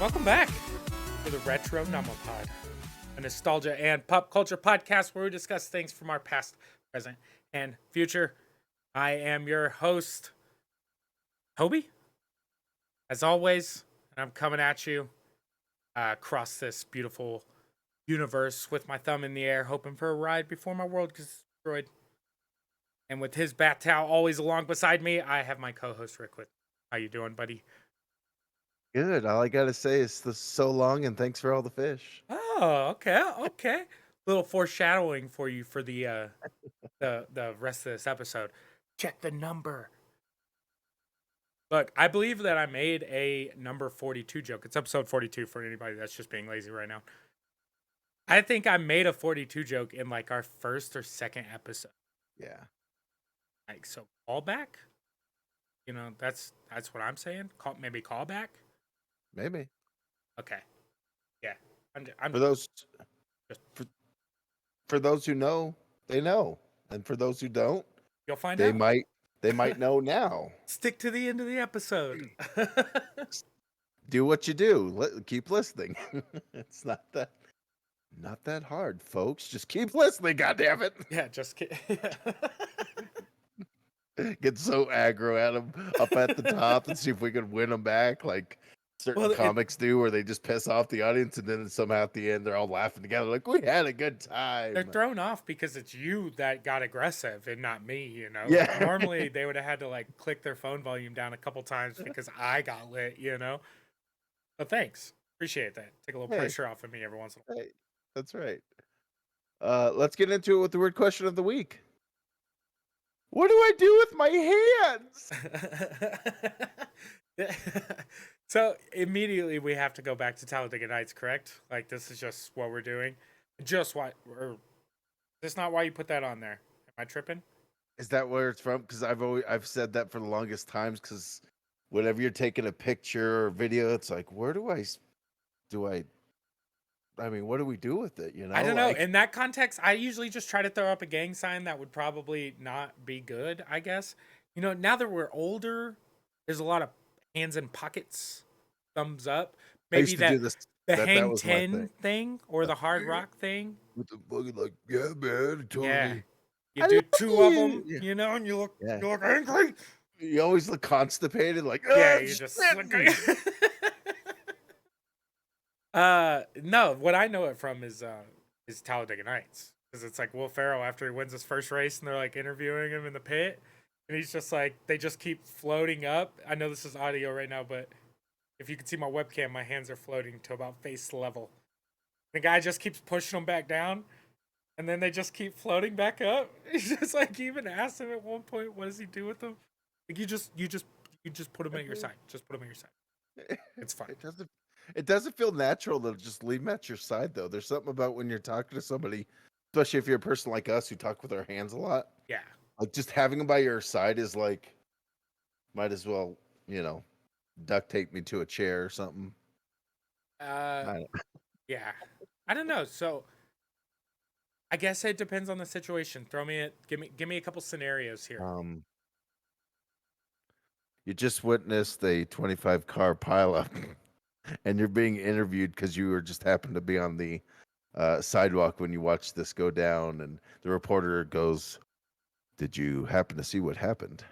Welcome back to the Retronomipod, a nostalgia and pop culture podcast where we discuss things from our past, present, and future. I am your host, Toby, as always, and I'm coming at you across this beautiful universe with my thumb in the air, hoping for a ride before my world gets destroyed. And with his bat towel always along beside me, I have my co-host Rick with me. How you doing, buddy? Good. All I gotta say is this so long, and thanks for all the fish. Oh, okay. Little foreshadowing for you for the rest of this episode. Check the number. Look, I believe that I made a number 42 joke. It's episode 42 for anybody that's just being lazy right now. I think I made a 42 joke in like our first or second episode. Yeah, Like so callback? You know, that's what I'm saying. Maybe callback? maybe Okay. Yeah. I'm for those just for, for those who know, they know, and for those who don't, you'll find they out. might they might know now. Stick to the end of the episode. Do what you do. Keep listening. It's not that hard, folks. Just keep listening. God damn it! Yeah, just kidding. Get so aggro at them up at the top and see if we can win them back, like certain Well, comics do, where they just piss off the audience, and then somehow at the end they're all laughing together, like we had a good they're time. thrown off because it's you that got aggressive and not me, you know? Yeah. Like, normally they would have had to like click their phone volume down a couple times because I got lit, you know? But thanks. Appreciate that. Take a little Hey. pressure off of me every once in a Hey, that's right. Let's get into it with the word question of the week. What do I do with my hands? So immediately we have to go back to Talladega Nights, correct? Like this is just what we're doing. Just why or that's not why you put that on there. Am I tripping? Is that where it's from? Because I've said that for the longest times. Because whenever you're taking a picture or video, it's like, where do I? I mean, what do we do with it? You I know, don't know. like In that context, I usually just try to throw up a gang sign that would probably not be good, I guess. You know, now that we're older, there's a lot of hands in pockets, thumbs up. I Maybe used to do this. the That hang was my 10 thing. thing or the hard Yeah, rock thing. with the boogie, like, yeah, man, Yeah. totally. You I do love two of them, you. you know, and Yeah. you look angry. You always look constipated, like, Yeah, oh, you just shit. no, what I know it from is Talladega Nights. Because it's like Will Ferrell after he wins his first race and they're like interviewing him in the pit. And he's just like, they just keep floating up. I know this is audio right now, but if you can see my webcam, my hands are floating to about face level. The guy just keeps pushing them back down. And then they just keep floating back up. He's just like, he even asked him at one point, what does he do with them? Like you just put them at your side. Just put them at your side. It's fine. It doesn't feel natural to just leave them at your side, though. There's something about when you're talking to somebody, especially if you're a person like us who talk with our hands a lot. Yeah. Like just having them by your side is like, might as well, duct tape me to a chair or something. I Yeah. I don't know. So I guess it depends on the situation. Give me a couple scenarios here. You just witnessed a 25 car pileup, and you're being interviewed because you were just happened to be on the sidewalk when you watched this go down, and the reporter goes, "Did you happen to see what happened?"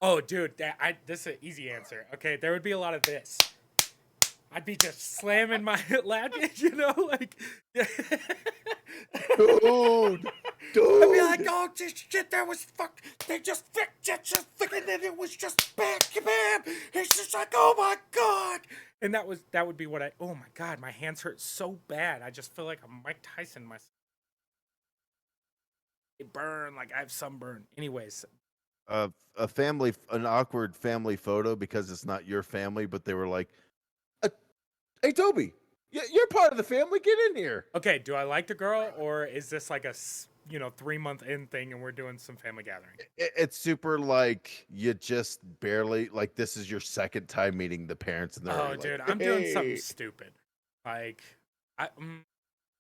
Oh, dude, this is an easy answer. Okay, there would be a lot of this. I'd be just slamming my lap, you know, like. Dude, I'd be like, dude. oh, this shit, that was fuck. They just and then it was just bam, bam. It's just like, oh my god. And that would be what oh my god, my hands hurt so bad. I just feel like I'm Mike Tyson myself. They burn, like I have sunburn. Anyways. An awkward family photo because it's not your family, but they were like, "Hey, Toby, you're part of the family. Get in here." Okay, do I like the girl, or is this like a 3-month in thing, and we're doing some family gathering? It's super like you just barely like this is your second time meeting the parents, and they're Oh, already dude, like, I'm doing something "Hey." stupid. Like, I,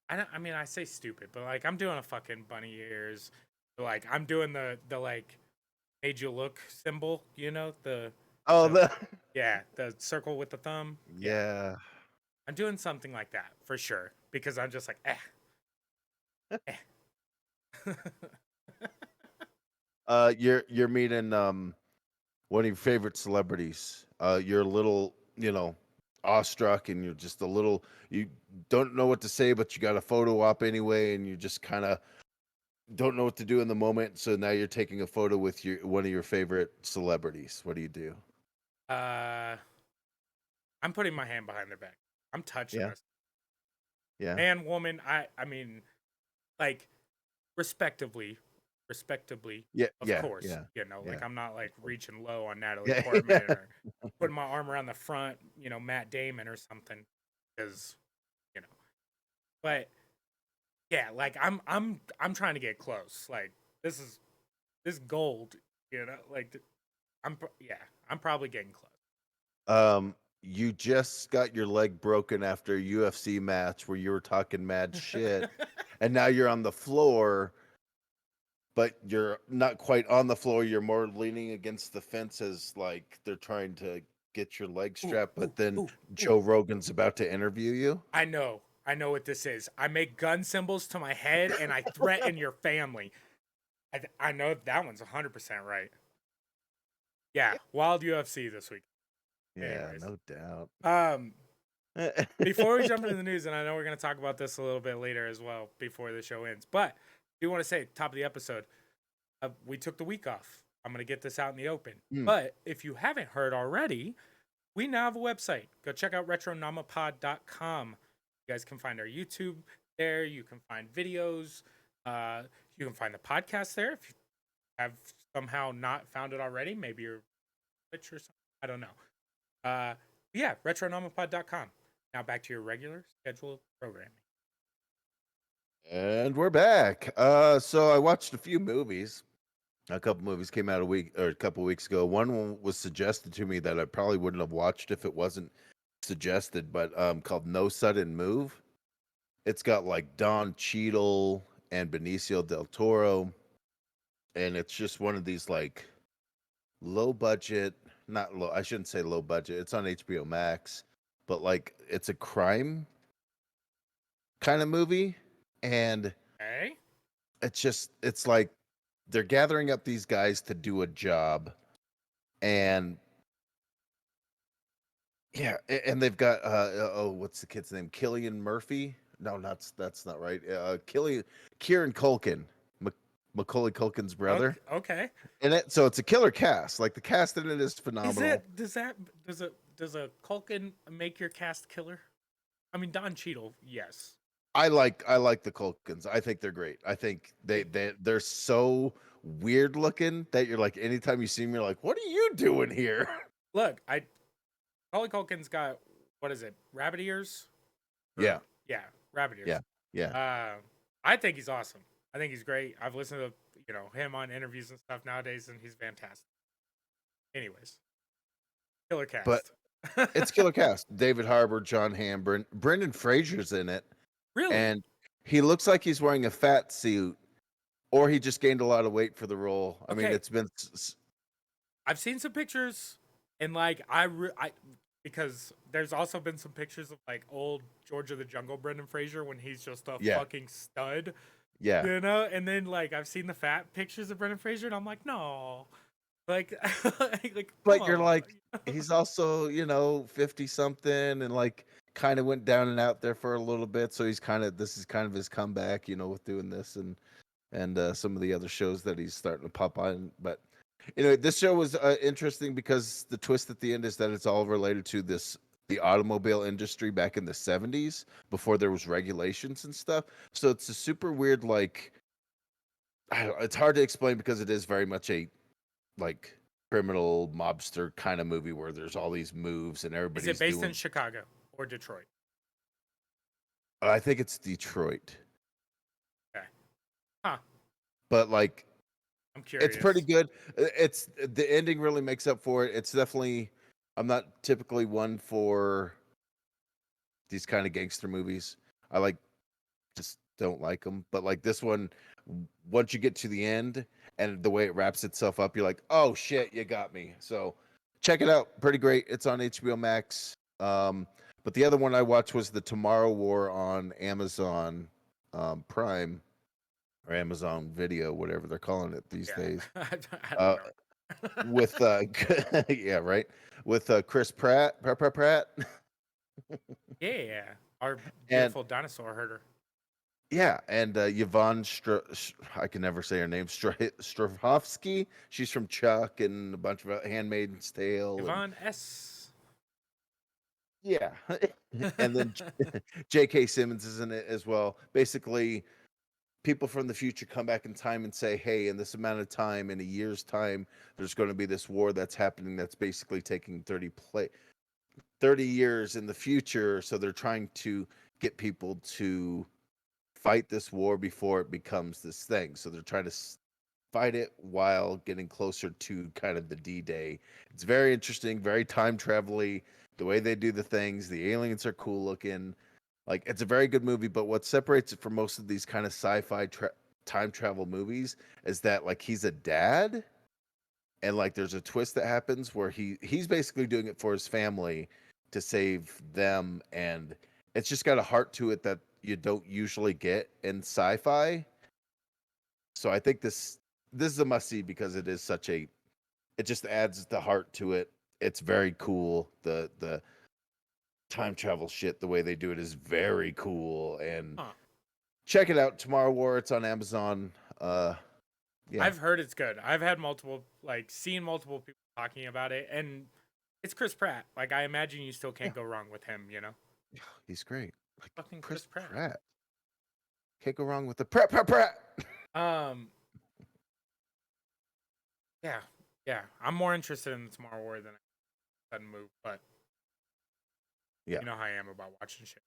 I mean, I say stupid, but like, I'm doing a fucking bunny ears. Like, I'm doing the like, made you look symbol. You know Oh, the circle with the thumb. yeah. I'm doing something like that for sure because I'm just like, eh. You're meeting one of your favorite celebrities. You're a little, awestruck, and you're just a little. You don't know what to say, but you got a photo op anyway, and you just kind of don't know what to do in the moment. So now you're taking a photo with one of your favorite celebrities. What do you do? uh, I'm putting my hand behind their back. I'm touching Yeah, this yeah, man, woman. I mean, like respectably, yeah, of yeah, course. yeah, Like yeah, I'm not like of course. reaching low on Natalie Yeah, Portman or putting my arm around the front, Matt Damon or something, because you know. But yeah, like I'm trying to get close. Like this is this gold, like yeah, I'm probably getting close. you just got your leg broken after a UFC match where you were talking mad shit, and now you're on the floor, but you're not quite on the floor. You're more leaning against the fence as like they're trying to get your leg Ooh, strapped. But ooh, then ooh, ooh. Joe Rogan's about to interview you. I know what this is. I make gun symbols to my head and I threaten your family. I know that one's 100% right. Yeah, wild UFC this week. Yeah, Anyways, no doubt. um, before we jump into the news, and I know we're going to talk about this a little bit later as well before the show ends, but I do want to say, top of the episode, we took the week off. I'm going to get this out in the open. Mm. But if you haven't heard already, we now have a website. Go check out retronomipod.com. You guys can find our YouTube there. You can find videos. Uh, you can find the podcast there if you have somehow not found it already. Maybe you're Twitch or something. I don't know. Yeah, retronomipod.com. Now back to your regular scheduled programming. And we're back. So I watched a few movies. A couple movies came out a couple weeks ago. One was suggested to me that I probably wouldn't have watched if it wasn't suggested, but called No Sudden Move. It's got like Don Cheadle and Benicio del Toro, and it's just one of these like low budget, not low. I shouldn't say low budget. It's on HBO Max, but like it's a crime kind of movie, and Okay. it's like they're gathering up these guys to do a job, and yeah, and they've got oh, what's the kid's name? Killian Murphy? No, that's not right. Kieran Culkin, Macaulay Culkin's brother. Okay. And so it's a killer cast. Like the cast in it is Is phenomenal. it does a Culkin make your cast killer? I mean Don Cheadle, yes. I like the Culkins. I think they're great. I think they're so weird looking that you're like anytime you see them, you're like, what are you doing here? Look, Macaulay Culkin's got what is it? Rabbit ears? Yeah, Or yeah, rabbit yeah, ears. yeah. I think he's awesome. I think he's great. I've listened to him on interviews and stuff nowadays, and he's fantastic. Anyways, killer But cast. it's killer cast. David Harbour, John Hamm, Brendan Fraser's in it, Really? and he looks like he's wearing a fat suit, or he just gained a lot of weight for the role. I mean, Okay, it's been I've seen some pictures, and like I because there's also been some pictures of like old George of the Jungle Brendan Fraser when he's just a yeah, fucking stud, yeah. And then like I've seen the fat pictures of Brendan Fraser, and I'm like, no, like, like come But you're on. like, he's also 50 something, and like kind of went down and out there for a little bit. So this is kind of his comeback, with doing this and some of the other shows that he's starting to pop on. But this show was interesting because the twist at the end is that it's all related to the automobile industry back in the 70s before there was regulations and stuff. So it's a super weird, like, it's hard to explain because it is very much a like criminal mobster kind of movie where there's all these moves and Is it everybody's based in doing. Chicago or Detroit? I think it's Detroit, Okay. Huh. but like I'm it's pretty curious. good. It's the ending really makes up for it. It's definitely. I'm not typically one for these kind of gangster movies. I just don't like them. But like this one, once you get to the end and the way it wraps itself up, you're like, oh shit, you got me. So check it out. Pretty great. It's on HBO Max. But the other one I watched was the Tomorrow War on Amazon Prime or Amazon Video, whatever they're calling it these Yeah, days. I don't Uh, know. with yeah, right, with Chris Pratt, Yeah, our and beautiful dinosaur herder. yeah, and Yvonne I can never say her name, Strahovski. She's from Chuck and a bunch of Handmaid's Tale, and Yvonne S. yeah, and then J.K. Simmons is in it as well. Basically, people from the future come back in time and say, hey, in this amount of time, in a year's time, there's going to be this war that's happening that's basically taking 30 years in the future. So they're trying to get people to fight this war before it becomes this thing. So they're trying to fight it while getting closer to kind of the D-Day. It's very interesting, very time travel-y. The way they do the things, the aliens are cool looking. Like, it's a very good movie, but what separates it from most of these kind of sci-fi time travel movies is that, like, he's a dad, and like there's a twist that happens where he's basically doing it for his family to save them, and it's just got a heart to it that you don't usually get in sci-fi. So I think this is a must see because it is such a it just adds the heart to it. It's very cool. The time travel shit, the way they do it is very cool. And Huh. check it out, Tomorrow War. It's on Amazon. Yeah, I've heard it's good. I've had seen multiple people talking about it, and it's Chris Pratt. Like, I imagine you still yeah, can't go wrong with him, you know? he's great. Like Fucking Chris Chris Pratt. Pratt. Can't go wrong with the Pratt. Um, yeah, yeah. I'm more interested in the Tomorrow War than a sudden move, but Yeah, you know how I am about watching shit.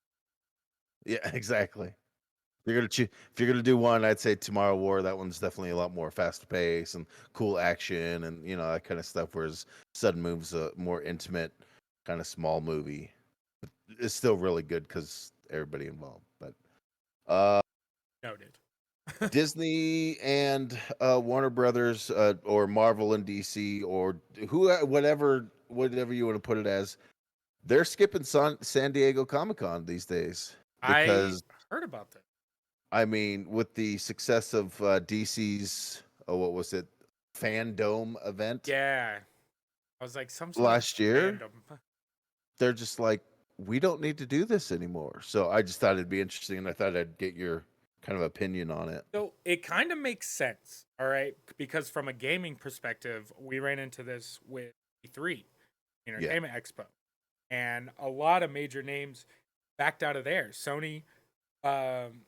yeah, exactly. If you're gonna do one, I'd say Tomorrow War. That one's definitely a lot more fast paced and cool action and that kind of stuff. Whereas Sudden Move's a more intimate, kind of small movie. It's still really good because everybody involved. But uh, Noted. Disney and Warner Brothers, or Marvel and DC, or whatever you want to put it as, they're skipping San Diego Comic-Con these days I because heard about this. I mean, with the success of DC's, what was it, Fandom event Yeah, I was like some sort of last year, fandom. they're just like, we don't need to do this anymore. So I just thought it'd be interesting, and I thought I'd get your kind of opinion on it. So it kind of makes sense, all right, because from a gaming perspective, we ran into this with E3, Yeah, Entertainment Expo, and a lot of major names backed out of there. Sony, um,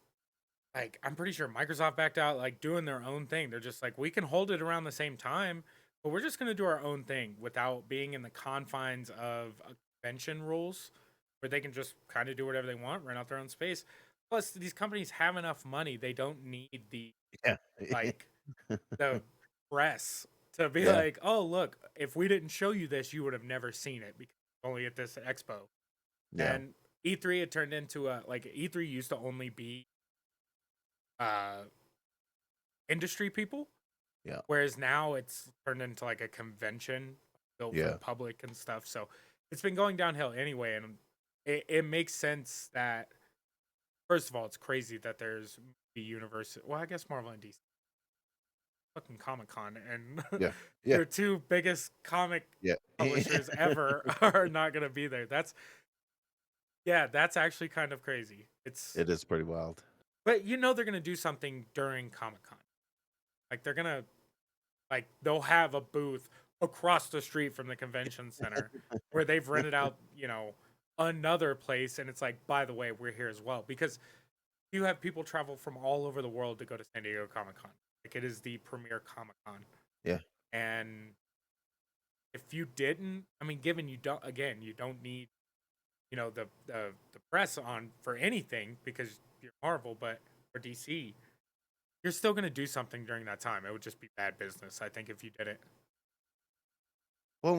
like I'm pretty sure Microsoft backed out, like doing their own thing. They're just like, we can hold it around the same time, but we're just gonna do our own thing without being in the confines of convention rules, where they can just kind of do whatever they want, rent out their own space. Plus, these companies have enough money; they don't need yeah, like the press to be yeah, like, oh look, if we didn't show you this, you would have never seen it because it's only at this expo. yeah, And E3 had turned into a like E3 used to only be uh industry people, yeah, whereas now it's turned into like a convention built for the yeah. public and stuff. So it's been going downhill anyway, and it makes sense that first of all, it's crazy that there's the universe. Well, I guess Marvel and DC fucking Comic Con and Yeah, yeah, their two biggest comic yeah. publishers ever are not gonna be there. That's actually kind of crazy. It's It is pretty wild. but they're gonna do something during Comic Con. Like they'll have a booth across the street from the convention center where they've rented out, another place and it's like, by the way, we're here as well. Because you have people travel from all over the world to go to San Diego Comic Con. Like it is the premier Comic Con. Yeah. And if you didn't, I mean, given you don't need, the press on for anything because you're Marvel, but for DC, you're still gonna do something during that time. It would just be bad business, I think, if you did it. Well,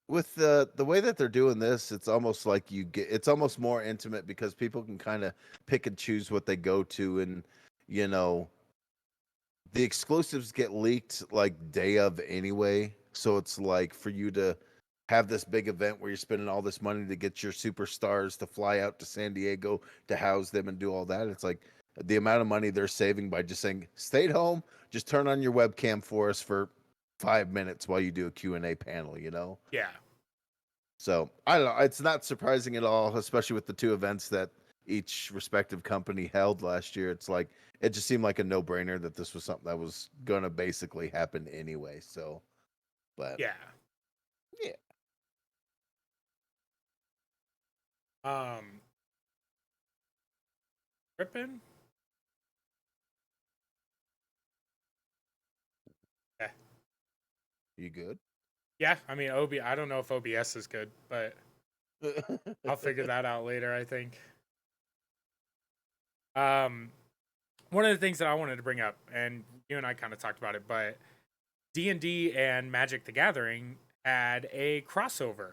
with the way that they're doing this, it's almost like it's almost more intimate because people can kind of pick and choose what they go to, and you know the exclusives get leaked like day of anyway. So it's like for you to have this big event where you're spending all this money to get your superstars to fly out to San Diego to house them and do all that. It's like the amount of money they're saving by just saying, stay at home, just turn on your webcam for us for 5 minutes while you do a Q&A panel, you know? Yeah. So I don't know. It's not surprising at all, especially with the two events that each respective company held last year. It's like, it just seemed like a no-brainer that this was something that was going to basically happen anyway. So, but Yeah. yeah. Tripping? Yeah. You good? Yeah, I mean, I don't know if OBS is good, but I'll figure that out later, I think. Um, One of the things that I wanted to bring up, and you and I kind of talked about it, but D&D and Magic the Gathering had a crossover,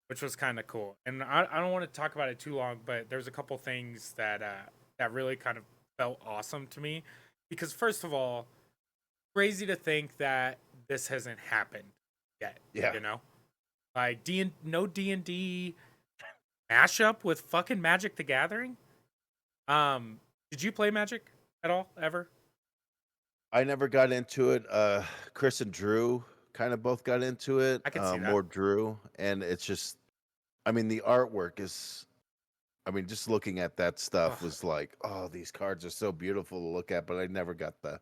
which was kind of cool. And I don't want to talk about it too long, but there's a couple things that really kind of felt awesome to me. Because first of all, crazy to think that this hasn't happened yet, Yeah. you know? Like no D&D mashup with fucking Magic the Gathering. Did you play Magic at all ever? I never got into it. Chris and Drew kind of both got into it. I can see that. More Drew, and it's just, I mean, the artwork is, I mean, just looking at that stuff Ugh. was like, oh, these cards are so beautiful to look at, but I never got the,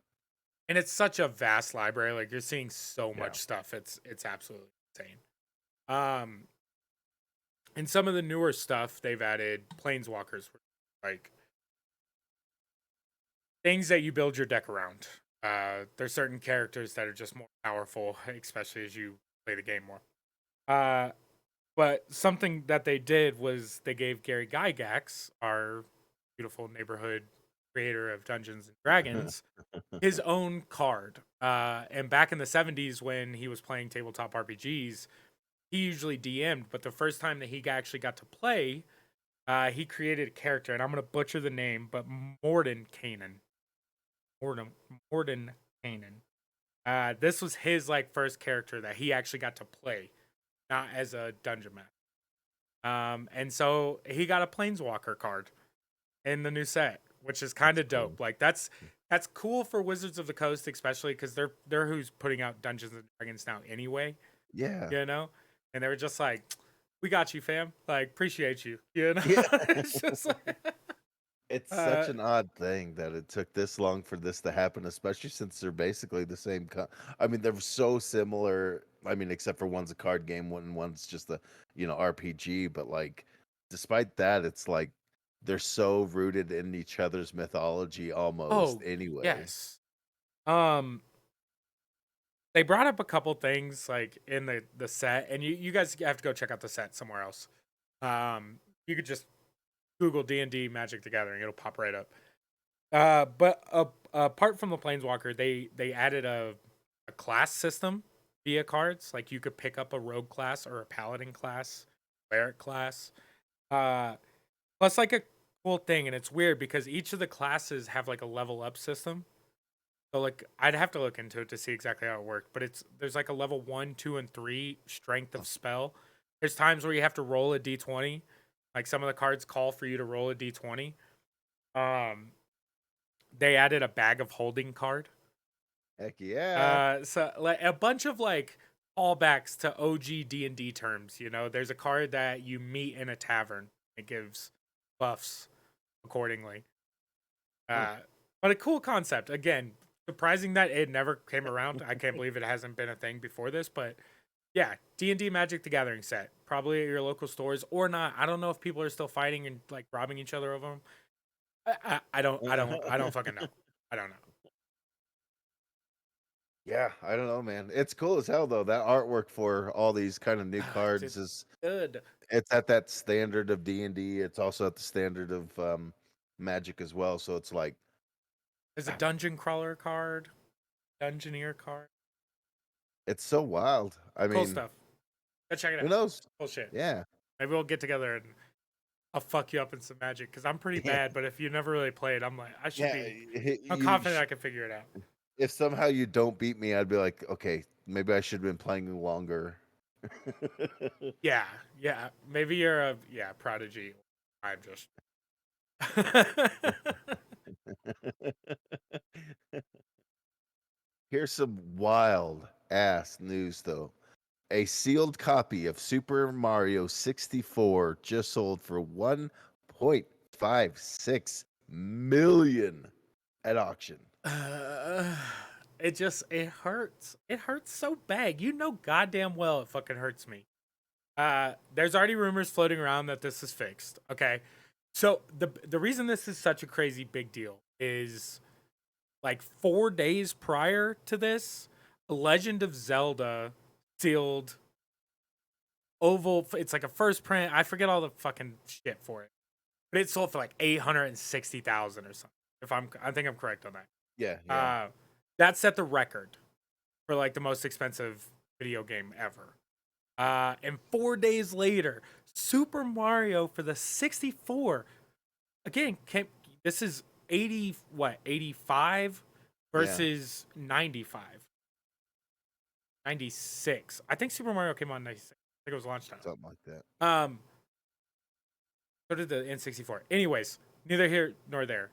And it's such a vast library. Like you're seeing so yeah, much stuff. It's absolutely insane. Um, and some of the newer stuff they've added planeswalkers, like things that you build your deck around. There's certain characters that are just more powerful, especially as you play the game more. But something that they did was they gave Gary Gygax, our beautiful neighborhood creator of Dungeons and Dragons, his own card. And back in the 70s when he was playing tabletop RPGs, he usually DM'd, but the first time that he actually got to play, he created a character, and I'm going to butcher the name, but Morden Kanan. Morden Kanan. This was his like first character that he actually got to play, not as a dungeon master. And so he got a Planeswalker card in the new set, which is kind of cool. dope. Like that's cool for Wizards of the Coast, especially because they're who's putting out Dungeons and Dragons now anyway. Yeah. You know, and they were just like, "We got you, fam. Like, appreciate you." You know, Yeah. it's just like, It's uh, such an odd thing that it took this long for this to happen, especially since they're basically the same. I mean, they're so similar. I mean, except for one's a card game, one's just a RPG. But like, despite that, it's like they're so rooted in each other's mythology almost. oh Anyway, yes. Um, they brought up a couple things like in the set, and you guys have to go check out the set somewhere else. You could just Google D&D Magic the Gathering; it'll pop right up. But apart from the Planeswalker, they added a class system via cards. Like you could pick up a rogue class or a paladin class, cleric class. Uh, Plus like a cool thing, and it's weird because each of the classes have like a level up system. So like I'd have to look into it to see exactly how it worked, but there's like a level 1, 2, and 3 strength of spell. There's times where you have to roll a d20. Like some of the cards call for you to roll a d20. Um, they added a bag of holding card. heck yeah. So like a bunch of like callbacks to OG D&D terms. You know, there's a card that you meet in a tavern. It gives buffs accordingly. Hmm. Uh, but a cool concept. Again, surprising that it never came around. I can't believe it hasn't been a thing before this. But yeah, D&D Magic the Gathering set, probably at your local stores or not. I don't know if people are still fighting and like robbing each other over them. I don't fucking know. I don't know. Yeah, I don't know, man. It's cool as hell though. That artwork for all these kind of new It's cards is good. it's at that standard of D&D. It's also at the standard of Magic as well. So it's like There's a dungeon crawler card, dungeoneer card. it's so wild. I Cool mean, stuff. Go check it who out. knows? Cool shit. Yeah. Maybe we'll get together and I'll fuck you up in some magic because I'm pretty Yeah. bad. But if you never really played, I'm like, I should Yeah, be. I'm confident I can figure it out. if somehow you don't beat me, I'd be like, okay, maybe I should have been playing longer Yeah, yeah. Maybe you're a prodigy. I'm just. Here's some wild ass news though. A sealed copy of Super Mario 64 just sold for 1.56 million at auction. Uh, it hurts. It hurts so bad. You know goddamn well it fucking hurts me. There's already rumors floating around that this is fixed. Okay. So the reason this is such a crazy big deal is like 4 days prior to this, Legend of Zelda sealed oval, it's like a first print. I forget all the fucking shit for it. But it sold for like 860,000 or something. I think I'm correct on that. Yeah, yeah. Uh, that set the record for like the most expensive video game ever. And 4 days later, Super Mario for the 64 again this is 85 Yeah. versus 95. 96. I think Super Mario came out in 96. I think it was launch time. Something like that. So did the N64. Anyways, neither here nor there.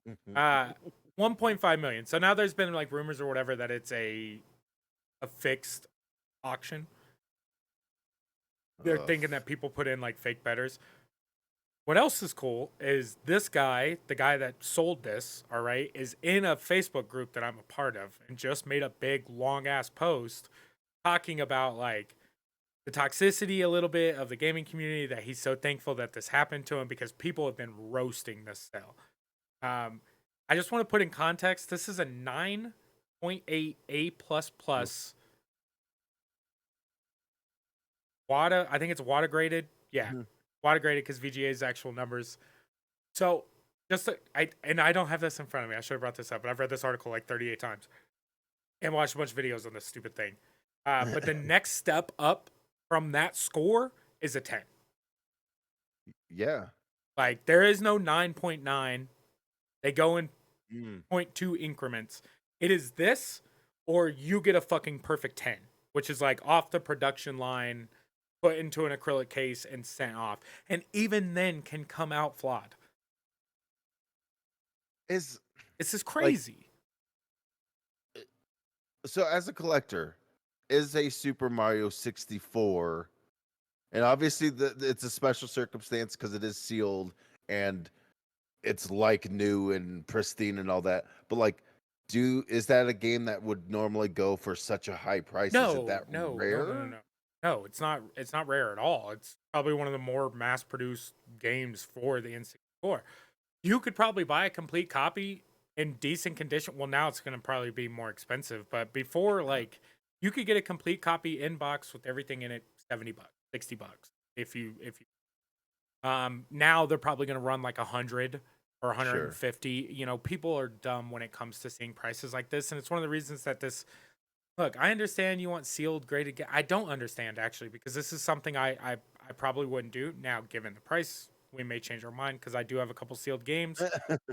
Mhm. 1.5 million. So now there's been like rumors or whatever that it's a fixed auction. They're Ugh. thinking that people put in like fake betters. What else is cool is this guy, the guy that sold this, all right, is in a Facebook group that I'm a part of and just made a big long ass post talking about like the toxicity a little bit of the gaming community, that he's so thankful that this happened to him because people have been roasting this sale. I just want to put in context, this is a 9.8 A++. WADA, I think it's WADA graded. Yeah, Mhm. WADA graded because VGA's actual numbers. So I don't have this in front of me. I should have brought this up, but I've read this article like 38 times and watched a bunch of videos on this stupid thing. But the next step up from that score is a 10. Yeah. Like there is no 9.9. They go in Mm. 0.2 increments. It is this or you get a fucking perfect 10, which is like off the production line, put into an acrylic case and sent off. And even then can come out flawed. Is This is like crazy. so as a collector, is a Super Mario 64, and obviously it's a special circumstance because it is sealed and it's like new and pristine and all that. But like, is that a game that would normally go for such a high price? Is it No, that no, no, no, no, rare? no. No, it's not. It's not rare at all. It's probably one of the more mass-produced games for the N64. You could probably buy a complete copy in decent condition. Well, now it's going to probably be more expensive, but before, like, you could get a complete copy in box with everything in it, $70, $60 if you. Now they're probably going to run like 100 or Sure. 150. You know, people are dumb when it comes to seeing prices like this, and it's one of the reasons that this. Look, I understand you want sealed graded. I don't understand actually because this is something I probably wouldn't do. Now, given the price, we may change our mind because I do have a couple sealed games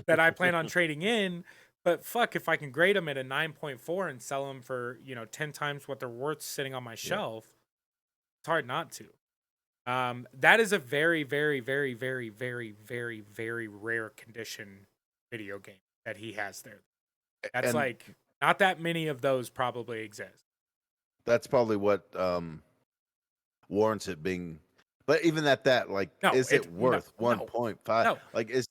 that I plan on trading in. But fuck, if I can grade them at a 9.4 and sell them for 10 times what they're worth sitting on my Yeah. shelf, it's hard not to. That is a very, very, very, very, very, very, very rare condition video game that he has there. That's And like not that many of those probably exist. that's probably what warrants it being. But even at that, like, No, is it no, worth no, 1.5? no. Like, is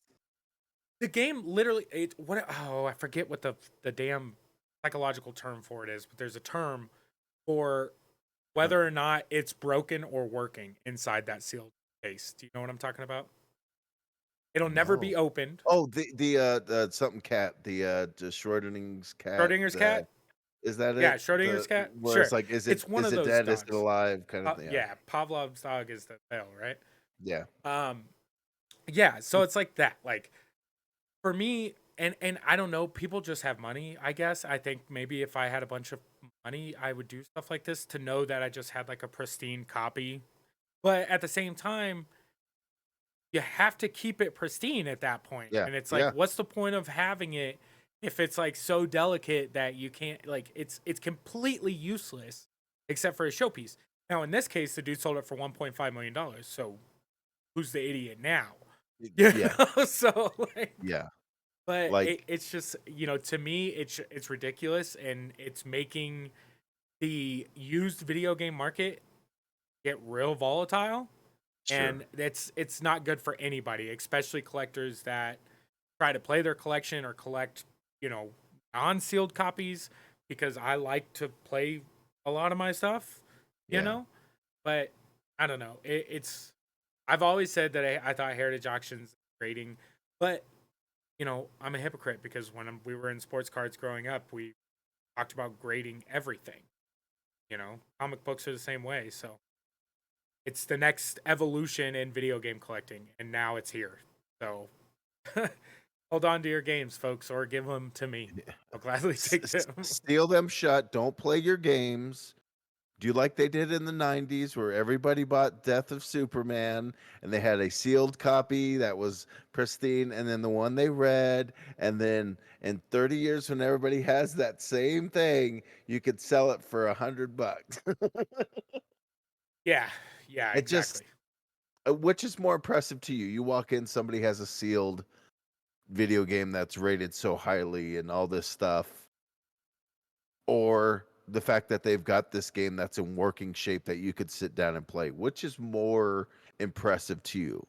The game literally I forget what the damn psychological term for it is, but there's a term for uh, whether or not it's broken or working inside that sealed case. Do you know what I'm talking about? It'll never no? be opened. Oh, the something cat, the Schrodinger's cat. Schrodinger's The cat? is that Yeah, it? Schrodinger's The cat? where it's Sure. like, It's one is of it those dead? Is it dogs. alive? Kind of thing. Yeah. Yeah, Pavlov's dog is the tail, right? Yeah. Um, yeah, so it's like that. Like for me, and I don't know, people just have money, I guess. I think maybe if I had a bunch of money, I would do stuff like this to know that I just had like a pristine copy. But at the same time, you have to keep it pristine at that point. Yeah. And it's like, Yeah. what's the point of having it if it's like so delicate that you can't like it's completely useless except for a showpiece. Now, in this case, the dude sold it for $1.5 million. So who's the idiot now? Yeah, So like, yeah. but Like, it's just, to me, it's ridiculous, and it's making the used video game market get real volatile, sure. and it's not good for anybody, especially collectors that try to play their collection or collect, you know, non-sealed copies, because I like to play a lot of my stuff, you Yeah. know, but I don't know. It's I've always said that I thought Heritage Auctions grading, but I'm a hypocrite because when we were in sports cards growing up, we talked about grading everything. Comic books are the same way, so it's the next evolution in video game collecting, and now it's here. So hold on to your games, folks, or give them to me. I'll gladly take them. Steal them shut. Don't play your games. Do you like they did in the 90s where everybody bought Death of Superman and they had a sealed copy that was pristine and then the one they read, and then in 30 years when everybody has that same thing, you could sell it for $100. Yeah, yeah, It just exactly. which is more impressive to you? You walk in, somebody has a sealed video game that's rated so highly and all this stuff, or the fact that they've got this game that's in working shape that you could sit down and play? Which is more impressive to you?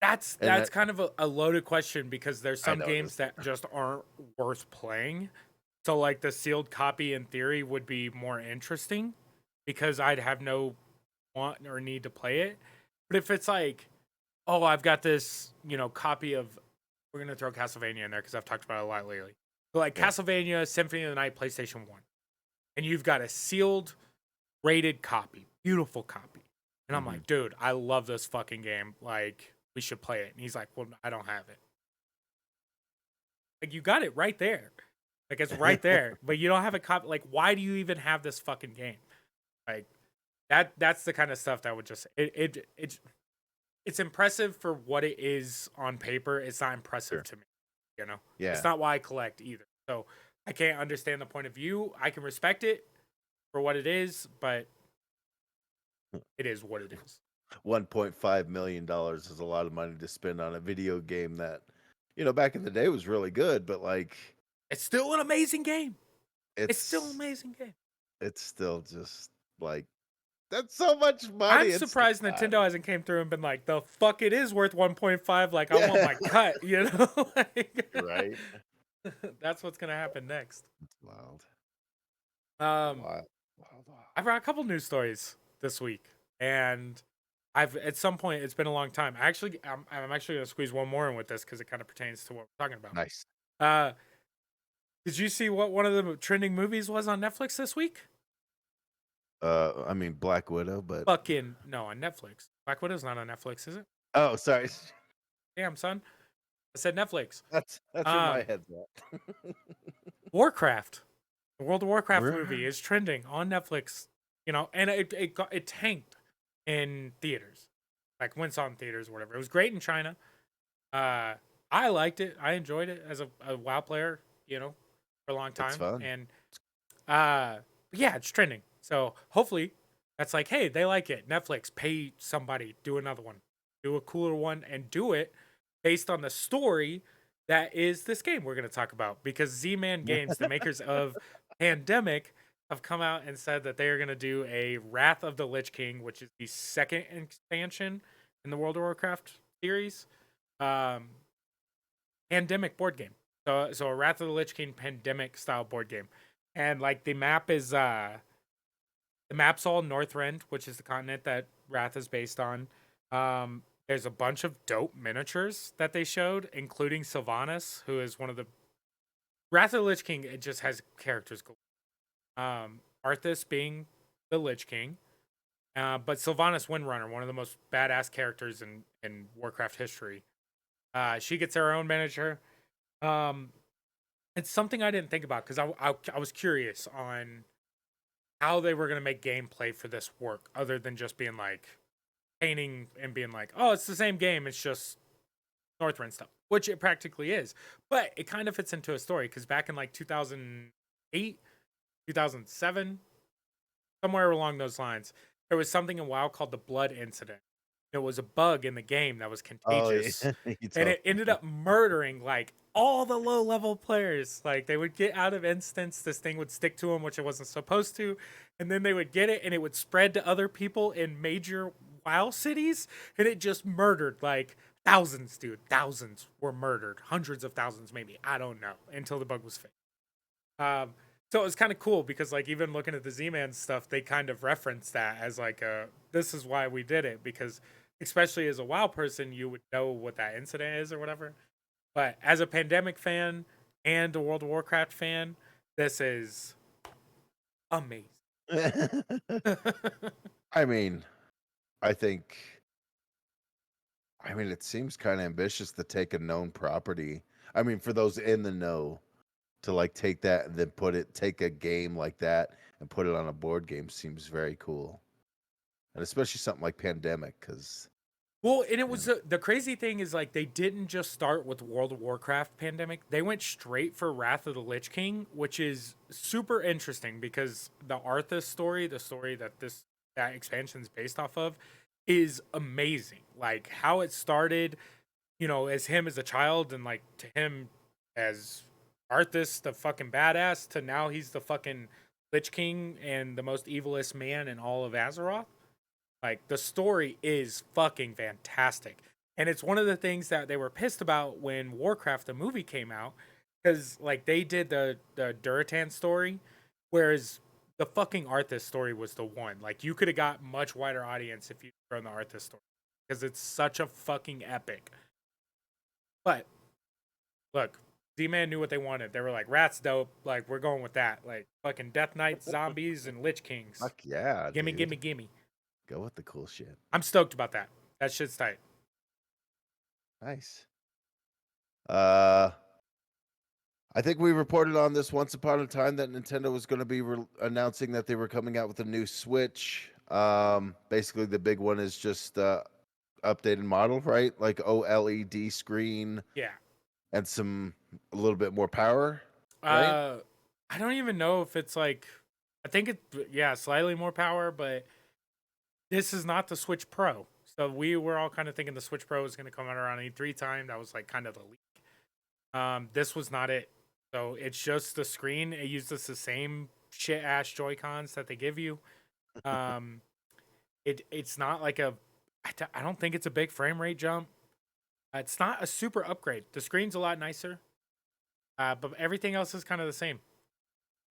That's And that's kind of a loaded question, because there's I some know it games is. that just aren't worth playing. So like the sealed copy in theory would be more interesting because I'd have no want or need to play it. But if it's like, oh, I've got this, copy of, we're gonna throw Castlevania in there because I've talked about it a lot lately. But like Yeah. Castlevania Symphony of the Night PlayStation 1, and you've got a sealed rated copy, beautiful copy. And I'm Mhm. like, dude, I love this fucking game. Like, we should play it. And he's like, well, I don't have it. Like, you got it right there. Like, it's right there, but you don't have a copy. Like, why do you even have this fucking game? Like, that's the kind of stuff that would just it's impressive for what it is on paper. It's not impressive Sure. to me. You know, it's Yeah. not why I collect either. So I can't understand the point of view. I can respect it for what it is, but it is what it is. $1.5 million is a lot of money to spend on a video game that, back in the day was really good, but like It's still an amazing game. It's still an it's amazing game. it's still just like that's so much money. I'm It's surprised Nintendo hasn't came through and been like, the fuck it is worth 1.5. Like, I want yeah. my cut, Like, Right. that's what's gonna happen next. It's wild. Um, Wild. Wild. Wild. I brought a couple news stories this week, and I've at some point, it's been a long time. I'm actually gonna squeeze one more in with this because it kind of pertains to what we're talking about. Nice. Uh, did you see what one of the trending movies was on Netflix this week? I mean Black Widow, but Fucking no, on Netflix. Black Widow's not on Netflix, is it? oh, sorry. Damn, son. I said Netflix. That's where my Um, head's at. Warcraft. The World of Warcraft Really? movie is trending on Netflix. And it tanked in theaters, like when saw in theaters or whatever. It was great in China. Uh, I liked it. I enjoyed it as a WoW player, for a long It's time. fun. And yeah, it's trending. So hopefully that's like, hey, they like it. Netflix, pay somebody, do another one, do a cooler one, and do it based on the story that is this game we're going to talk about. Because Z-Man Games, the makers of Pandemic, have come out and said that they are going to do a Wrath of the Lich King, which is the second expansion in the World of Warcraft series. Um, Pandemic board game. So a Wrath of the Lich King Pandemic style board game. And like the map's all Northrend, which is the continent that Wrath is based on. There's a bunch of dope miniatures that they showed, including Sylvanas, who is one of the Wrath of the Lich King. It just has characters. Arthas being the Lich King, but Sylvanas Windrunner, one of the most badass characters in Warcraft history. She gets her own miniature. Um, it's something I didn't think about because I was curious on how they were going to make gameplay for this work, other than just being like painting and being like, oh, it's the same game, it's just Northrend stuff, which it practically is. But it kind of fits into a story because back in like 2008, 2007, somewhere along those lines, there was something in WoW called the Blood Incident. It was a bug in the game that was Oh, yeah. contagious, You and told it ended up murdering like all the low level players. Like they would get out of instance, this thing would stick to them, which it wasn't supposed to, and then they would get it, and it would spread to other people in major WoW cities, and it just murdered like thousands, dude. Thousands were murdered, hundreds of thousands, maybe. I don't know until the bug was fixed. Um, so it was kind of cool because like even looking at the Z-Man stuff, they kind of reference that as like a this is why we did it because especially as a WoW person, you would know what that incident is or whatever. But as a Pandemic fan and a World of Warcraft fan, this is amazing. I mean, I think. I mean, it seems kind of ambitious to take a known property. I mean, for those in the know, to like take that and then take a game like that and put it on a board game seems very cool. And especially something like Pandemic, because Well, and it was the crazy thing is like they didn't just start with World of Warcraft Pandemic. They went straight for Wrath of the Lich King, which is super interesting because the Arthas story, the story that that expansion is based off of, is amazing. Like how it started, as him as a child and like to him as Arthas, the fucking badass, to now he's the fucking Lich King and the most evilest man in all of Azeroth. Like the story is fucking fantastic. And it's one of the things that they were pissed about when Warcraft the movie came out cuz like they did the Duratan story whereas the fucking Arthas story was the one. Like you could have got much wider audience if you thrown the Arthas story because it's such a fucking epic. But look, Z-Man knew what they wanted. They were like, "Rat's dope. Like we're going with that. Like fucking Death Knights, zombies and Lich Kings. fuck yeah, Gimme, dude. gimme, gimme." Go with the cool shit. I'm stoked about that. That shit's tight. Nice. Uh, I think we reported on this once upon a time that Nintendo was going to be announcing that they were coming out with a new Switch. Basically, the big one is just updated model, right? Like OLED screen Yeah. and a little bit more power, right? I don't even know if it's like I think slightly more power, but this is not the Switch Pro. So we were all kind of thinking the Switch Pro was going to come out around E3 time. That was like kind of the leak. This was not it. So it's just the screen. It uses the same shit ass Joy-Cons that they give you. Um, it's not like I don't think it's a big frame rate jump. It's not a super upgrade. The screen's a lot nicer. But everything else is kind of the same.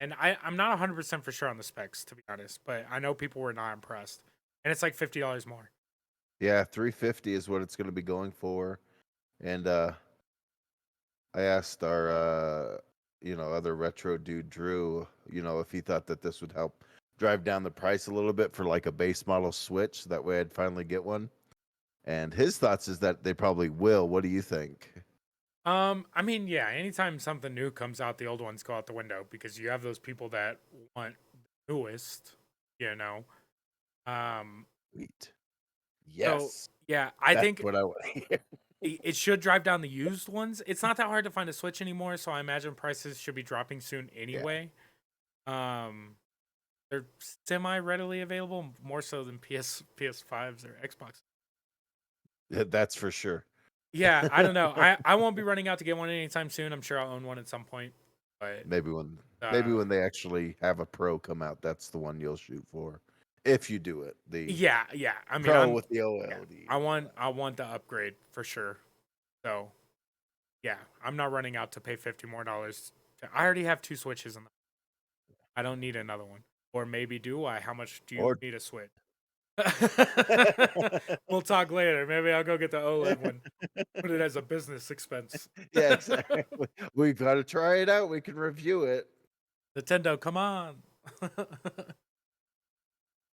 And I'm not 100% for sure on the specs, to be honest, but I know people were not impressed. And it's like $50 more. Yeah, 350 is what it's going to be going for. And I asked our other retro dude Drew, if he thought that this would help drive down the price a little bit for like a base model Switch, so that way I'd finally get one. And his thoughts is that they probably will. What do you think? I mean, yeah, anytime something new comes out, the old ones go out the window because you have those people that want the newest, you know. Sweet. So Yes. yeah, I That's think what I want to hear. it should drive down the used ones. It's not that hard to find a Switch anymore, so I imagine prices should be dropping soon Yeah. anyway. They're semi readily available, more so than PS5s or Xbox. That's for sure. Yeah, I don't know. I won't be running out to get one anytime soon. I'm sure I'll own one at some point. But Maybe when they actually have a Pro come out, that's the one you'll shoot for. If you do it. The yeah. I mean, Pro with the yeah, OLED. I want the upgrade for sure. So yeah, I'm not running out to pay $50 more. I already have 2 Switches in I don't need another one. Or maybe do I? How much do you need a Switch? We'll talk later. Maybe I'll go get the OLED one. Put it as a business expense. Yeah, exactly. We've got to try it out. We can review it. Nintendo, come on.